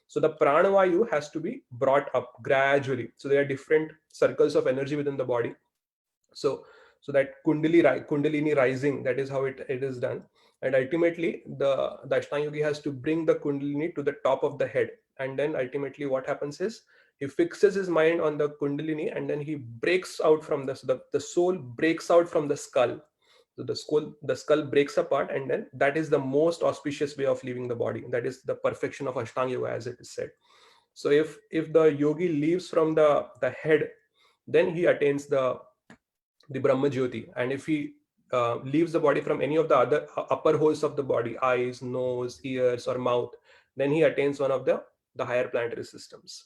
So the pranavayu has to be brought up gradually. So there are different circles of energy within the body. So that kundalini rising, that is how it is done. And ultimately the Ashtanga yogi has to bring the kundalini to the top of the head. And then ultimately what happens is he fixes his mind on the kundalini, and then he breaks out from the soul breaks out from the skull. So the skull breaks apart, and then that is the most auspicious way of leaving the body. That is the perfection of Ashtanga yoga, as it is said. So if the yogi leaves from the head, then he attains the Brahma Jyoti. And if he leaves the body from any of the other upper holes of the body, eyes, nose, ears, or mouth, then he attains one of the higher planetary systems.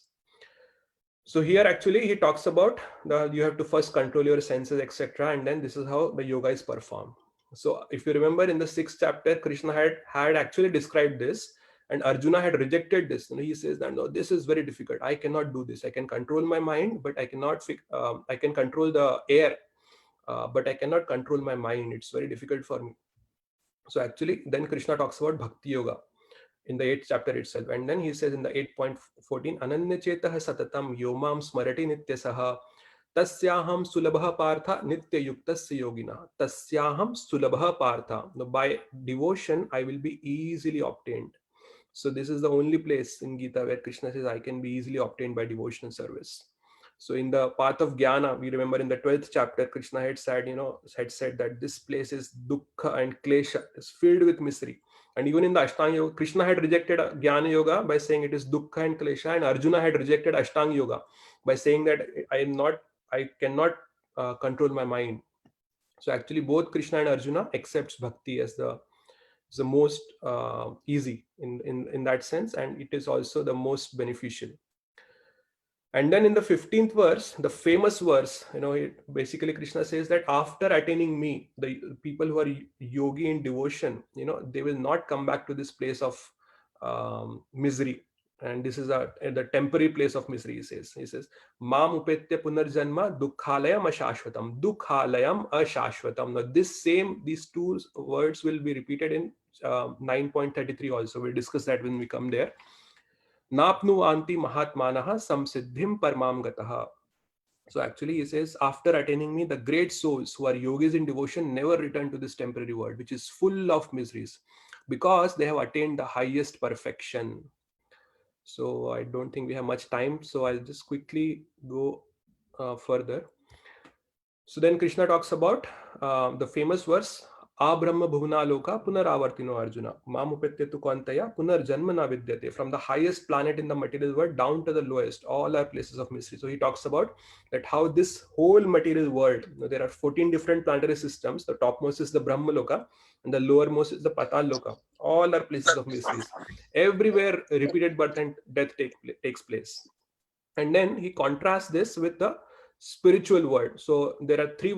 So here actually he talks about you have to first control your senses, etc., and then this is how the yoga is performed. So if you remember in the 6th chapter, Krishna had actually described this, and Arjuna had rejected this. He says that no, this is very difficult. I cannot do this. I can control my mind, but I cannot. I can control the air, but I cannot control my mind. It's very difficult for me. So actually, then Krishna talks about Bhakti Yoga in the 8th chapter itself. And then he says in the 8.14, Ananyachetah satatam yomam smarati nityasaha tasyaham sulabha partha nityayuktasya yogina tasyaham sulabha partha. Now, by devotion, I will be easily obtained. So this is the only place in Gita where Krishna says I can be easily obtained by devotional service. So in the path of jnana, we remember in the 12th chapter, Krishna had said, that this place is dukkha and klesha, is filled with misery. And even in the Ashtanga Yoga, Krishna had rejected Jnana Yoga by saying it is dukkha and klesha, and Arjuna had rejected Ashtanga Yoga by saying that I cannot control my mind. So actually, both Krishna and Arjuna accepts bhakti as the most easy in that sense, and it is also the most beneficial. And then in the 15th verse, the famous verse, basically Krishna says that after attaining me, the people who are yogi in devotion, they will not come back to this place of misery. And this is the temporary place of misery, he says. Mam upetya punarjanma dukkhalayam ashashvatam. Dukkhalayam ashashvatam. Now these two words will be repeated in 9.33 also. We'll discuss that when we come there. Napnu anti mahatmanaha samsiddhim parmam gataha. So actually he says, after attaining me, the great souls who are yogis in devotion never return to this temporary world, which is full of miseries, because they have attained the highest perfection. So I don't think we have much time, so I'll just quickly go further. So then Krishna talks about the famous verse, Abrahma bhuvna loka punaravartino Arjuna mamupetyetu kwantaya punarjanmana vidyate. From the highest planet in the material world down to the lowest, all are places of misery. So he talks about that how this whole material world, there are 14 different planetary systems. The topmost is the Brahma Loka, and the lowermost is the Patal Loka. All are places of miseries. Everywhere repeated birth and death takes place. And then he contrasts this with the spiritual world. So there are 4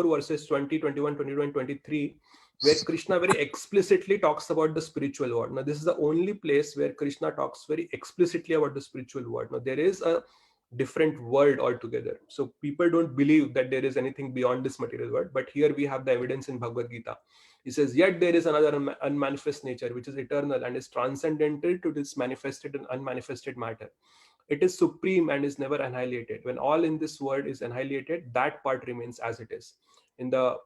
verses, 20, 21, 22, and 23, where Krishna very explicitly talks about the spiritual world. Now, this is the only place where Krishna talks very explicitly about the spiritual world. Now, there is a different world altogether. So people don't believe that there is anything beyond this material world. But here we have the evidence in Bhagavad Gita. He says, yet there is another unmanifest nature, which is eternal and is transcendental to this manifested and unmanifested matter. It is supreme and is never annihilated. When all in this world is annihilated, that part remains as it is. In the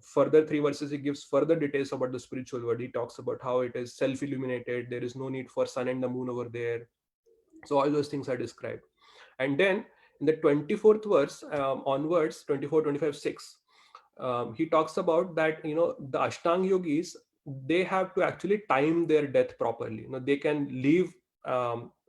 further 3 verses, he gives further details about the spiritual world. He talks about how it is self-illuminated. There is no need for sun and the moon over there. So all those things are described. And then in the 24th verse onwards, 24, 25, 6, he talks about that, the Ashtanga yogis, they have to actually time their death properly. They can leave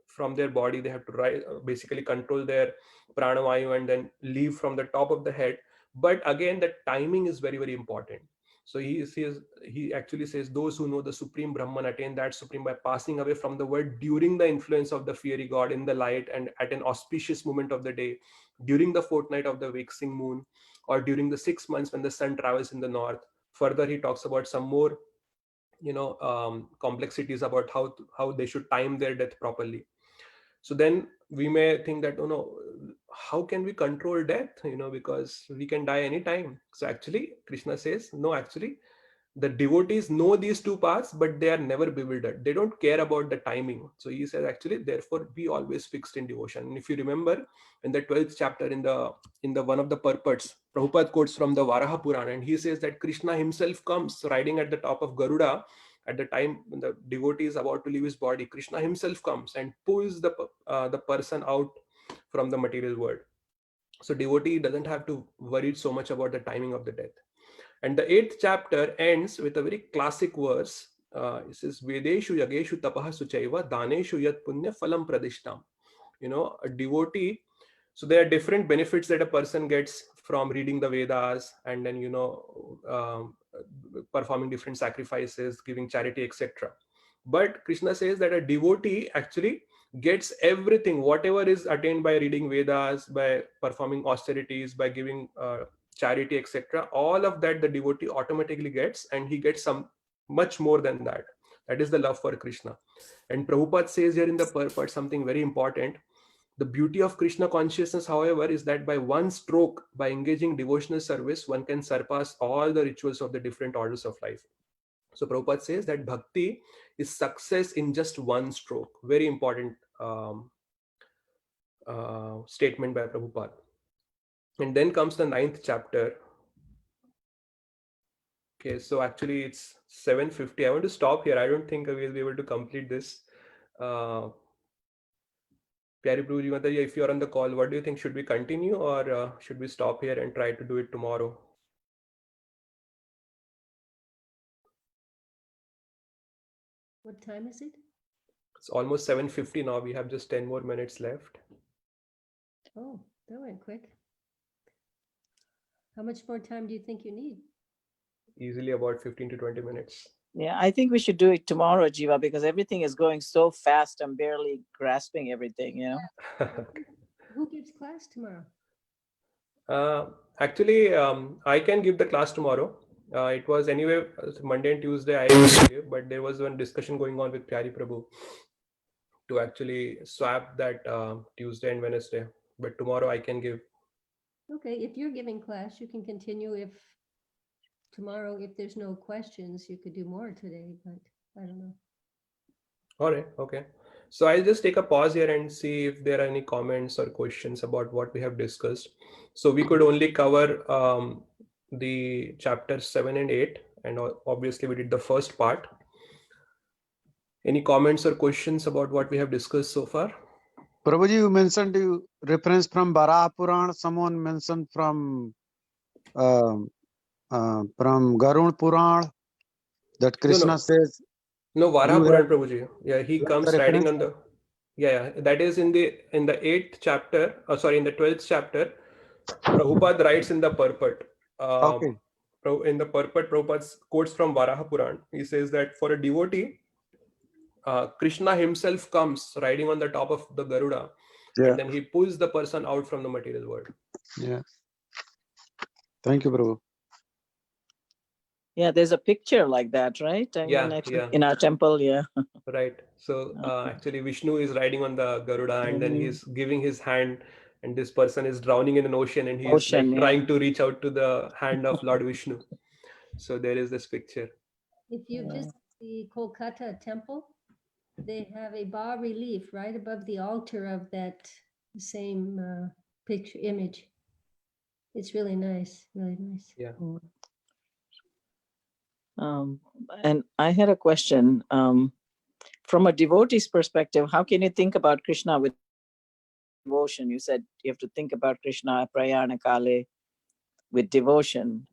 from their body. They have to basically control their pranavayu and then leave from the top of the head. But again, the timing is very, very important. So he actually says, those who know the supreme Brahman attain that supreme by passing away from the world during the influence of the fiery god in the light and at an auspicious moment of the day, during the fortnight of the waxing moon, or during the 6 months when the sun travels in the north. Further, he talks about some more, complexities about how they should time their death properly. So then we may think that, how can we control death? Because we can die anytime. So actually, Krishna says, no, actually, the devotees know these two paths, but they are never bewildered. They don't care about the timing. So he says, actually, therefore, be always fixed in devotion. And if you remember, in the 12th chapter, in the one of the purports, Prabhupada quotes from the Varaha Purana, and he says that Krishna himself comes riding at the top of Garuda at the time when the devotee is about to leave his body. Krishna himself comes and pulls the person out from the material world. So devotee doesn't have to worry so much about the timing of the death. And the 8th chapter ends with a very classic verse. It says, Vedeshu yageshu tapaha suchaiva daneshu yat punya phalam pradishtam. A devotee. So there are different benefits that a person gets from reading the Vedas and then, performing different sacrifices, giving charity, etc. But Krishna says that a devotee actually gets everything, whatever is attained by reading Vedas, by performing austerities, by giving charity, etc. All of that the devotee automatically gets, and he gets some much more than that. That is the love for Krishna. And Prabhupada says here in the purport something very important. The beauty of Krishna consciousness, however, is that by one stroke, by engaging devotional service, one can surpass all the rituals of the different orders of life. So Prabhupada says that bhakti is success in just one stroke. Very important statement by Prabhupada. And then comes the 9th chapter. Okay, so actually it's 7:50. I want to stop here. I don't think I will be able to complete this. Pyari Prabhuji Mataji, if you're on the call, what do you think? Should we continue or should we stop here and try to do it tomorrow? What time is it? It's almost 7:50 now. We have just 10 more minutes left. Oh, that went quick. How much more time do you think you need? Easily about 15 to 20 minutes. Yeah, I think we should do it tomorrow, Jiva, because everything is going so fast. I'm barely grasping everything, Who gives class tomorrow? Actually, I can give the class tomorrow. It was anyway Monday and Tuesday I used to give, but there was one discussion going on with Pyari Prabhu to actually swap that Tuesday and Wednesday. But tomorrow I can give. Okay, if you're giving class, you can continue. If tomorrow, if there's no questions, you could do more today, but I don't know. All right, okay. So I'll just take a pause here and see if there are any comments or questions about what we have discussed. So we could only cover the chapters 7 and 8, and obviously we did the first part. Any comments or questions about what we have discussed so far? Prabhuji, you mentioned you reference from Varaha Puran. Someone mentioned from Garud Puran that Krishna says. No, Varaha You Puran have- Prabhuji. Yeah, he you have comes the riding reference? on the. Yeah, that is in the 8th chapter. In the 12th chapter, Prabhupada writes in the purport. Okay. In the purport, Prabhupada quotes from Varaha Puran. He says that for a devotee, Krishna himself comes riding on the top of the Garuda, Yeah. and then he pulls the person out from the material world. Yeah. Thank you, Prabhu. Yeah, there's a picture like that, right? I Yeah, mean, actually, yeah. in our temple, yeah. Right. So actually, Vishnu is riding on the Garuda, and then he's giving his hand, and this person is drowning in an ocean, and he's Ocean, yeah. trying to reach out to the hand of Lord Vishnu. So there is this picture. If you visit the Kolkata temple, they have a bas relief right above the altar of that same picture image. It's really nice, really nice. Yeah. And I had a question. From a devotee's perspective, how can you think about Krishna with devotion? You said you have to think about Krishna prayana kale with devotion.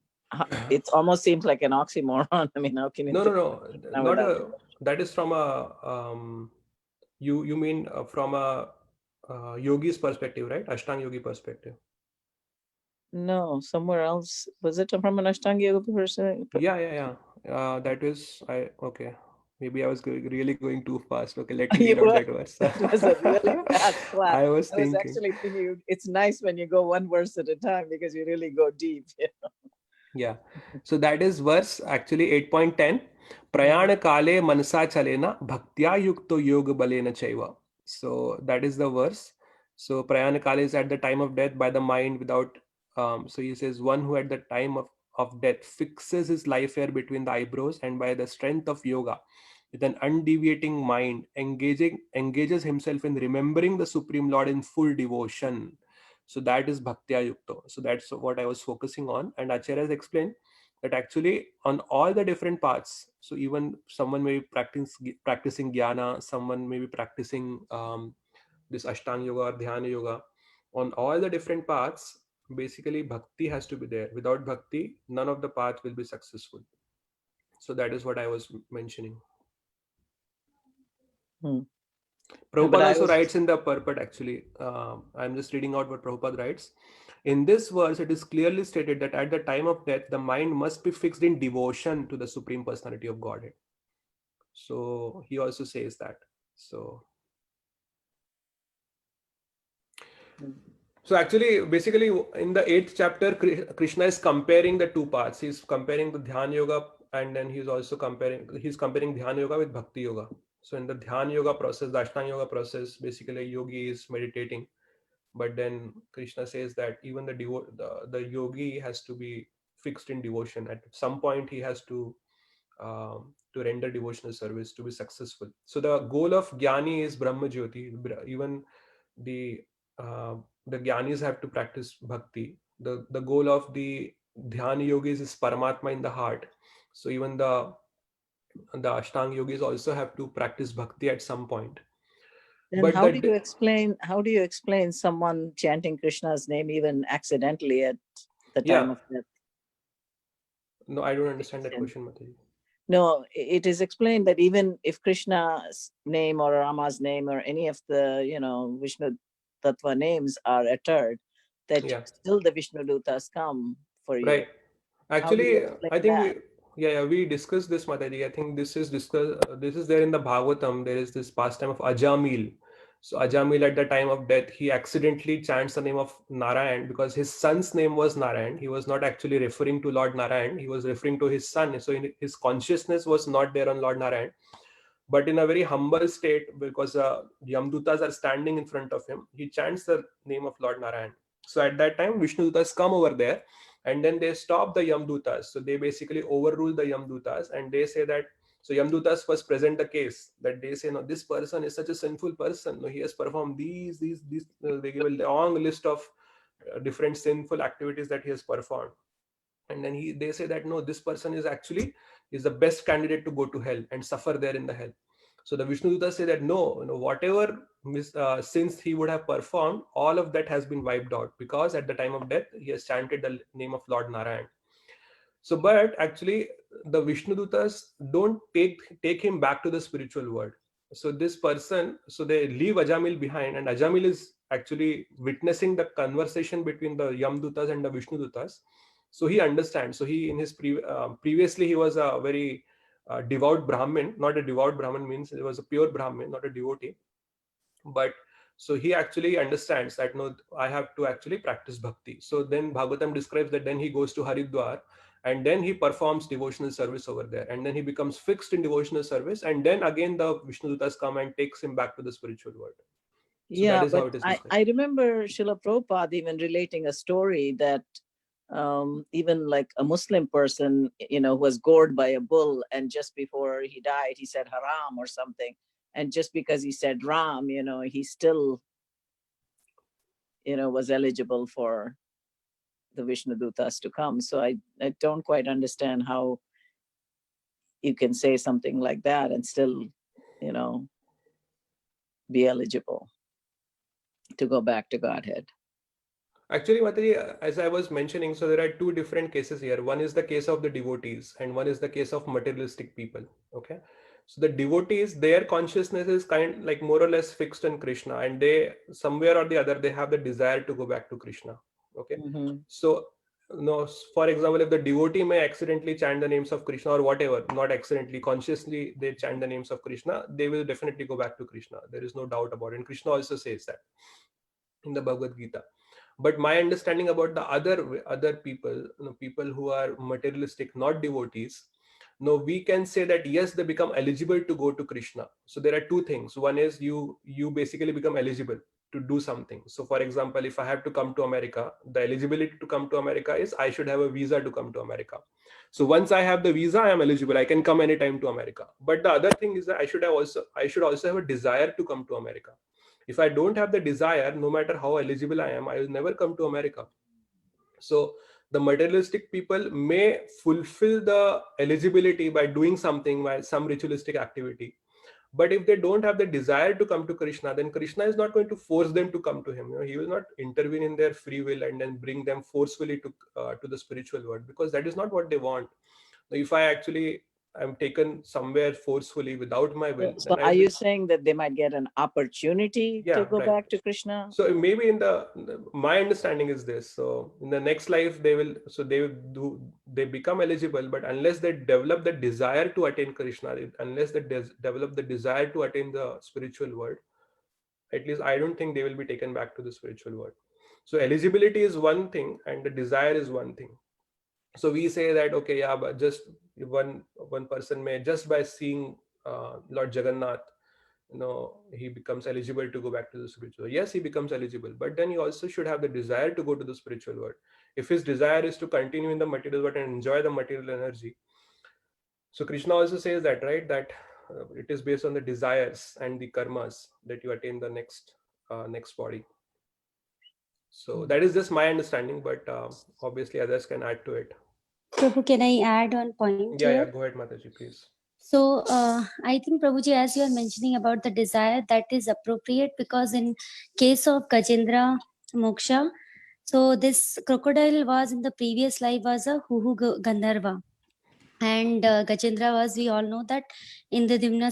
It almost seems like an oxymoron. I mean, how can you? No, not without a. That is from a. You mean from a yogi's perspective, right? Ashtanga yogi perspective. No, somewhere else. Was it from an Ashtanga yoga person? Yeah. That is okay. Maybe I was really going too fast. Okay, let me You read out were. that verse. It was a really fast class. I was thinking. actually thinking it's nice when you go one verse at a time because you really go deep. Yeah. So that is verse actually 8.10. Prayana kale manasa chalena bhaktya yukto yoga balena chaiva. So that is the verse. So prayana kale is at the time of death by the mind without. So he says one who at the time of of death fixes his life hair between the eyebrows, and by the strength of yoga, with an undeviating mind, engages himself in remembering the Supreme Lord in full devotion. So that is Bhaktya Yukta. So that's what I was focusing on. And Acharya has explained that actually on all the different paths, so even someone may be practicing jnana, someone may be practicing this Ashtanga Yoga or Dhyana Yoga, on all the different paths, basically bhakti has to be there. Without bhakti, none of the path will be successful. So that is what I was mentioning. Hmm. Prabhupada But I also was- writes in the purport, actually, I'm just reading out what Prabhupada writes. In this verse, it is clearly stated that at the time of death, the mind must be fixed in devotion to the Supreme Personality of Godhead. So he also says that. So actually, basically, in the 8th chapter, Krishna is comparing the two paths. He's comparing the Dhyana Yoga, and then he's comparing Dhyana Yoga with Bhakti Yoga. So in the Dhyana Yoga process, the Ashtanga Yoga process, basically yogi is meditating. But then Krishna says that even the yogi has to be fixed in devotion. At some point, he has to render devotional service to be successful. So the goal of Jnani is Brahma Jyoti. Even the Jnanis have to practice bhakti. The goal of the Dhyana yogis is Paramatma in the heart. So even the Ashtanga yogis also have to practice bhakti at some point. Then But how do you explain someone chanting Krishna's name even accidentally at the time of death? No, I don't understand that question, Mataji. No, it is explained that even if Krishna's name or Rama's name or any of the, Vishnu Tattva names are uttered, that still the Vishnu Dutas come for you. Right. Actually, I think that? we discussed this, Mataji. I think this is discussed. This is there in the Bhagavatam. There is this pastime of Ajamil. So Ajamil, at the time of death, he accidentally chants the name of Narayan because his son's name was Narayan. He was not actually referring to Lord Narayan. He was referring to his son. So his consciousness was not there on Lord Narayan. But in a very humble state, because Yamdutas are standing in front of him, he chants the name of Lord Narayan. So at that time, Vishnu Dutas come over there, and then they stop the Yamdutas. So they basically overrule the Yamdutas, and they say that, so Yamdutas first present the case that they say, no, this person is such a sinful person. No, he has performed these. They give a long list of different sinful activities that he has performed. And then they say that, no, this person is the best candidate to go to hell and suffer there in the hell. So the Vishnu Dutas say that no, whatever sins he would have performed, all of that has been wiped out, because at the time of death he has chanted the name of Lord Narayan. So, but actually the Vishnu Dutas don't take him back to the spiritual world. So this person, so they leave Ajamil behind, and Ajamil is actually witnessing the conversation between the Yamdutas and the Vishnu Dutas. So he understands. So he, in his previously, he was a very devout Brahmin. Not a devout Brahmin means he was a pure Brahmin, not a devotee. But so he actually understands that, no, I have to actually practice bhakti. So then Bhagavatam describes that then he goes to Haridwar, and then he performs devotional service over there, and then he becomes fixed in devotional service, and then again the Vishnu Dutas come and takes him back to the spiritual world. So that is how it is described. I remember Srila Prabhupada even relating a story that even like a Muslim person, was gored by a bull, and just before he died, he said haram or something. And just because he said Ram, he still, was eligible for the Vishnu Dutas to come. So I don't quite understand how you can say something like that and still, be eligible to go back to Godhead. Actually, Mataji, as I was mentioning, so there are two different cases here. One is the case of the devotees, and one is the case of materialistic people. Okay. So the devotees, their consciousness is like more or less fixed in Krishna, and they, somewhere or the other, they have the desire to go back to Krishna. Okay. Mm-hmm. So, for example, if the devotee may accidentally chant the names of Krishna, or whatever, not accidentally, consciously they chant the names of Krishna, they will definitely go back to Krishna. There is no doubt about it. And Krishna also says that in the Bhagavad Gita. But my understanding about the other people, people who are materialistic, not devotees, we can say that yes, they become eligible to go to Krishna. So there are two things. One is you basically become eligible to do something. So for example, if I have to come to America, the eligibility to come to America is I should have a visa to come to America. So once I have the visa, I am eligible. I can come anytime to America. But the other thing is that I should also have a desire to come to America. If I don't have the desire, no matter how eligible I am, I will never come to America. So the materialistic people may fulfill the eligibility by doing something, by some ritualistic activity. But if they don't have the desire to come to Krishna, then Krishna is not going to force them to come to him. He will not intervene in their free will and then bring them forcefully to the spiritual world, because that is not what they want. If I actually am taken somewhere forcefully without my will, So then are you saying that they might get an opportunity Yeah, to go right. back to Krishna? So maybe my understanding is this. So in the next life, they become eligible, but unless they develop the desire to attain Krishna, unless they develop the desire to attain the spiritual world, at least I don't think they will be taken back to the spiritual world. So eligibility is one thing and the desire is one thing. So we say that, okay, yeah, but just one person may, just by seeing Lord Jagannath, he becomes eligible to go back to the spiritual world. Yes, he becomes eligible, but then he also should have the desire to go to the spiritual world. If his desire is to continue in the material world and enjoy the material energy, so Krishna also says that, right, that it is based on the desires and the karmas that you attain the next body. So that is just my understanding, but obviously others can add to it. Prabhu, can I add one point Yeah, here? go ahead, Mataji, please. So I think Prabhuji, as you are mentioning about the desire, that is appropriate, because in case of Gajendra Moksha, so this crocodile was in the previous life was a Huhu Gandharva, and Gajendra was, we all know that, Indradimna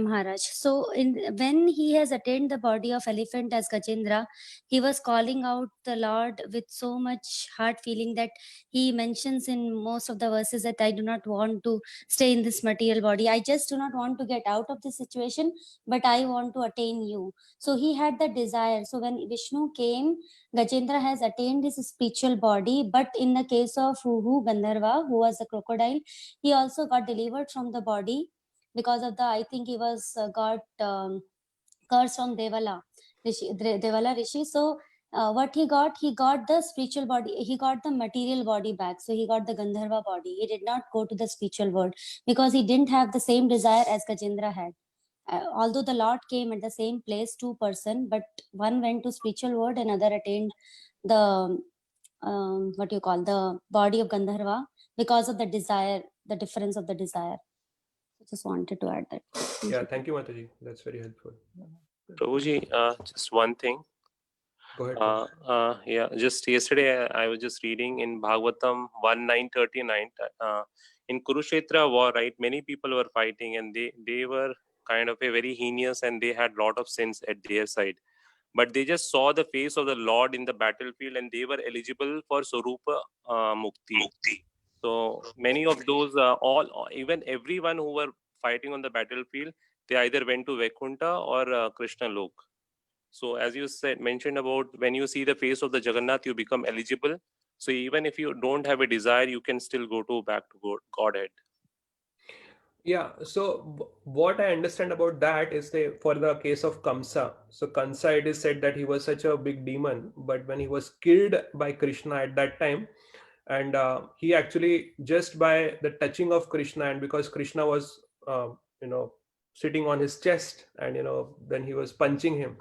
Maharaj. So when he has attained the body of elephant as Gajendra, he was calling out the Lord with so much heart feeling that he mentions in most of the verses that I do not want to stay in this material body. I just do not want to get out of this situation, but I want to attain you. So he had the desire. So when Vishnu came, Gajendra has attained his spiritual body, but in the case of Huhu Gandharva, who was a crocodile, he also got delivered from the body because of I think he was got curse from Devala Rishi. So what he got the spiritual body, he got the material body back. So he got the Gandharva body. He did not go to the spiritual world because he didn't have the same desire as Gajendra had. Although the Lord came at the same place, 2 person, but one went to spiritual world and other attained the the body of Gandharva because of the desire, the difference of the desire. I just wanted to add that. Yeah, thank you, Mataji. That's very helpful. Prabhuji, just one thing. Go ahead. Yeah, just yesterday I was just reading in Bhagavatam 1:939. In Kurukshetra war, right, many people were fighting and they were kind of a very heinous and they had lot of sins at their side. But they just saw the face of the Lord in the battlefield and they were eligible for Swarupa Mukti. So many of those, even everyone who were fighting on the battlefield, they either went to Vaikuntha or Krishna Lok. So as you mentioned about when you see the face of the Jagannath, you become eligible. So even if you don't have a desire, you can still go back to Godhead. Yeah, so what I understand about that is for the case of Kamsa. So Kamsa, it is said that he was such a big demon, but when he was killed by Krishna at that time, and he actually, just by the touching of Krishna, and because Krishna was sitting on his chest, and then he was punching him.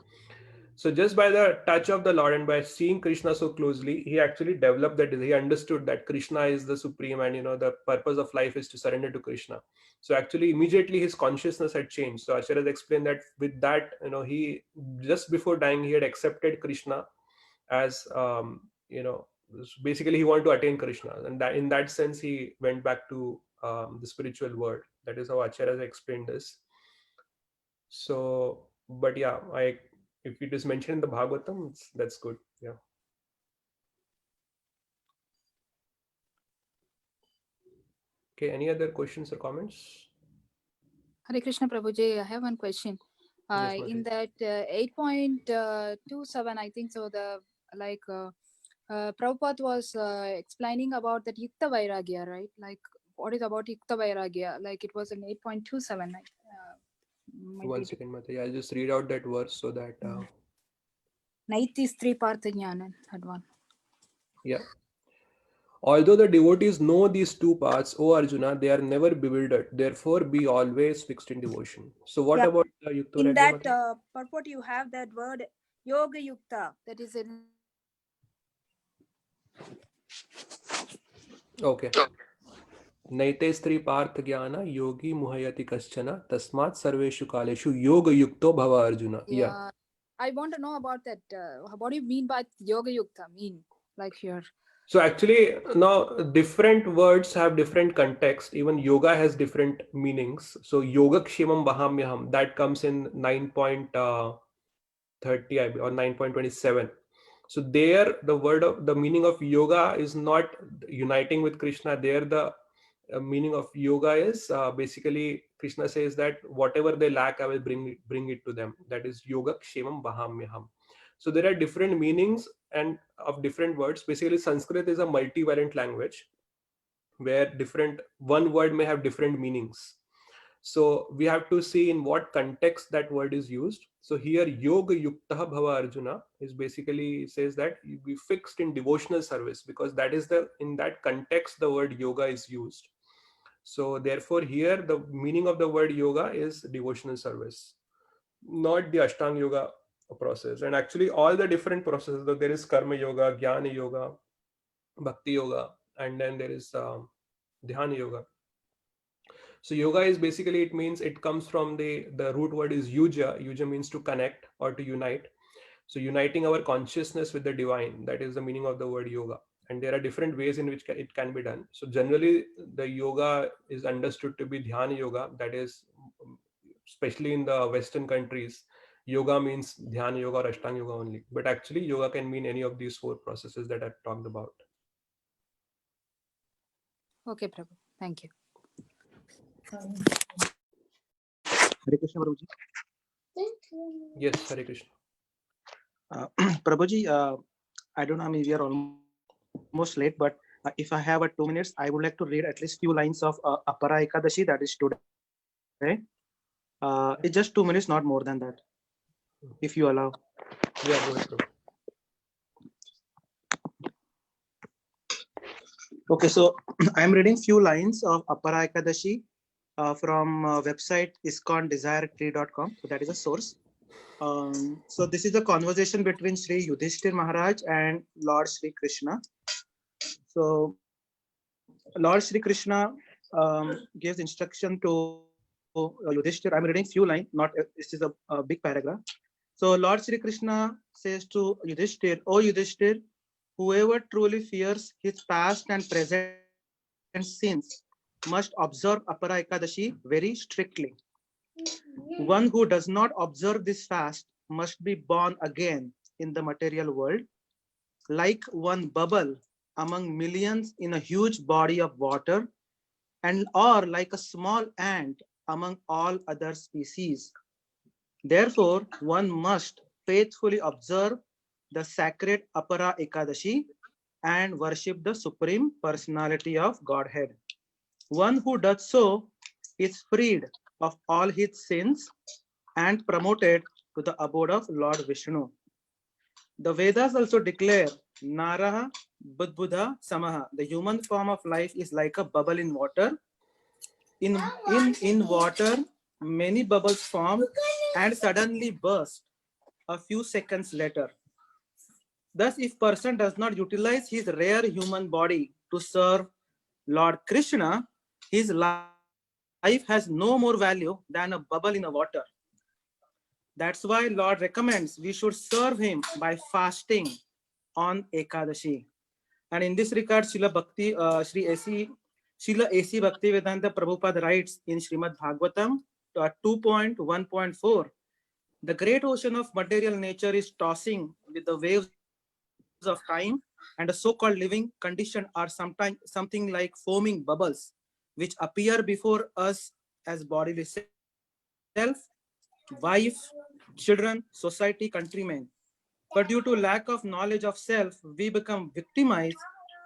So just by the touch of the Lord and by seeing Krishna so closely, he actually developed that. He understood that Krishna is the supreme, and the purpose of life is to surrender to Krishna. So actually, immediately his consciousness had changed. So Acharya has explained that with that, he, just before dying, he had accepted Krishna as basically he wanted to attain Krishna, and that in that sense he went back to the spiritual world. That is how Acharya has explained this. So, but yeah, if it is mentioned in the Bhagavatam, that's good. Yeah. Okay, any other questions or comments? Hare Krishna Prabhuji, I have one question. Yes, In Mataji. that 8.27, I think so, Prabhupada was explaining about that Yukta Vairagya, right? Like, what is about Yukta Vairagya? Like, it was in 8.27. might One be second, Mataji. I'll just read out that verse so that. Naiti Stri Partha Jnana, that one. Yeah. Although the devotees know these two paths, O Arjuna, they are never bewildered. Therefore, be always fixed in devotion. So, what Yeah. about Yukta In Reddy, that Mataji? purport, you have that word Yoga Yukta. That is in. Okay. नैते स्त्री पार्थ ज्ञान योगी मुहयति कश्चन तस्मात् सर्वेषु कालेषु योग युक्तो भव Arjun. Yeah. I want to know about that. What do you mean by Yoga Yukta? Like here. So actually now different words have different context. Even yoga has different meanings. So yoga kshemam bahamyaham, that comes in 9.30 or 9.27. So there the meaning of yoga is not uniting with Krishna. There the meaning of yoga is basically Krishna says that whatever they lack, I will bring it to them. That is yoga kshemam bahamyaham. So there are different meanings and of different words. Basically, Sanskrit is a multivalent language where one word may have different meanings. So we have to see in what context that word is used. So here, yoga yukta bhava Arjuna is basically says that you be fixed in devotional service, because that is in that context the word yoga is used. So therefore, here the meaning of the word yoga is devotional service, not the Ashtanga yoga process. And actually all the different processes, there is karma yoga, jnana yoga, bhakti yoga, and then there is dhyana yoga. So yoga is basically, it comes from the root word is yuja. Yuja means to connect or to unite. So uniting our consciousness with the divine, that is the meaning of the word yoga. And there are different ways in which it can be done. So generally the yoga is understood to be dhyana yoga. That is, especially in the Western countries, yoga means dhyana yoga or Ashtanga yoga only. But actually yoga can mean any of these four processes that I've talked about. Okay, Prabhu. Thank you. Hare Krishna, Prabhuji. Yes, Hare Krishna. Prabhuji, I don't know, I mean, we are almost late, but if I have 2 minutes, I would like to read at least few lines of Apara Ekadashi, that is today. It's just 2 minutes, not more than that, if you allow. Yeah, go ahead, Prabhu. Okay, so I'm reading few lines of Apara Ekadashi from website iskondesiretree.com. So that is a source. So this is a conversation between Sri Yudhishthir Maharaj and Lord Sri Krishna. So Lord Sri Krishna gives instruction to Yudhishthir. I'm reading few lines, not this is a big paragraph. So Lord Sri Krishna says to Yudhishthir, "O Yudhishthir, whoever truly fears his past and present sins must observe Apara Ekadashi very strictly. One who does not observe this fast must be born again in the material world, like one bubble among millions in a huge body of water, and or like a small ant among all other species. Therefore, one must faithfully observe the sacred Apara Ekadashi and worship the Supreme Personality of Godhead. One who does so is freed of all his sins and promoted to the abode of Lord Vishnu. The Vedas also declare Naraha Budbudha Samaha. The human form of life is like a bubble in water. In water, many bubbles form and suddenly burst a few seconds later. Thus, if person does not utilize his rare human body to serve Lord Krishna, his life has no more value than a bubble in a water. That's why Lord recommends we should serve him by fasting on Ekadashi. And in this regard, Srila A.C. Bhaktivedanta Prabhupada writes in Srimad Bhagavatam 2.1.4, the great ocean of material nature is tossing with the waves of time, and the so-called living condition are sometimes something like foaming bubbles, which appear before us as bodily self, wife, children, society, countrymen. But due to lack of knowledge of self, we become victimized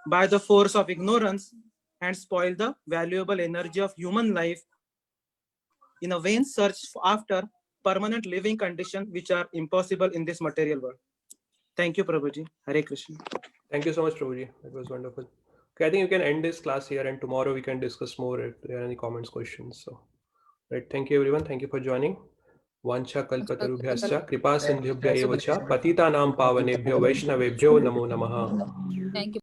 by the force of ignorance and spoil the valuable energy of human life in a vain search after permanent living conditions which are impossible in this material world. Thank you, Prabhuji. Hare Krishna. Thank you so much, Prabhuji. That was wonderful. Okay, I think you can end this class here, and tomorrow we can discuss more if there are any comments, questions. So, right. Thank you, everyone. Thank you for joining. Vancha kalpatarubhyascha kripa sindhubhya eva cha patitanam pavanebhyo vaishnavebhyo namo namaha. Thank you.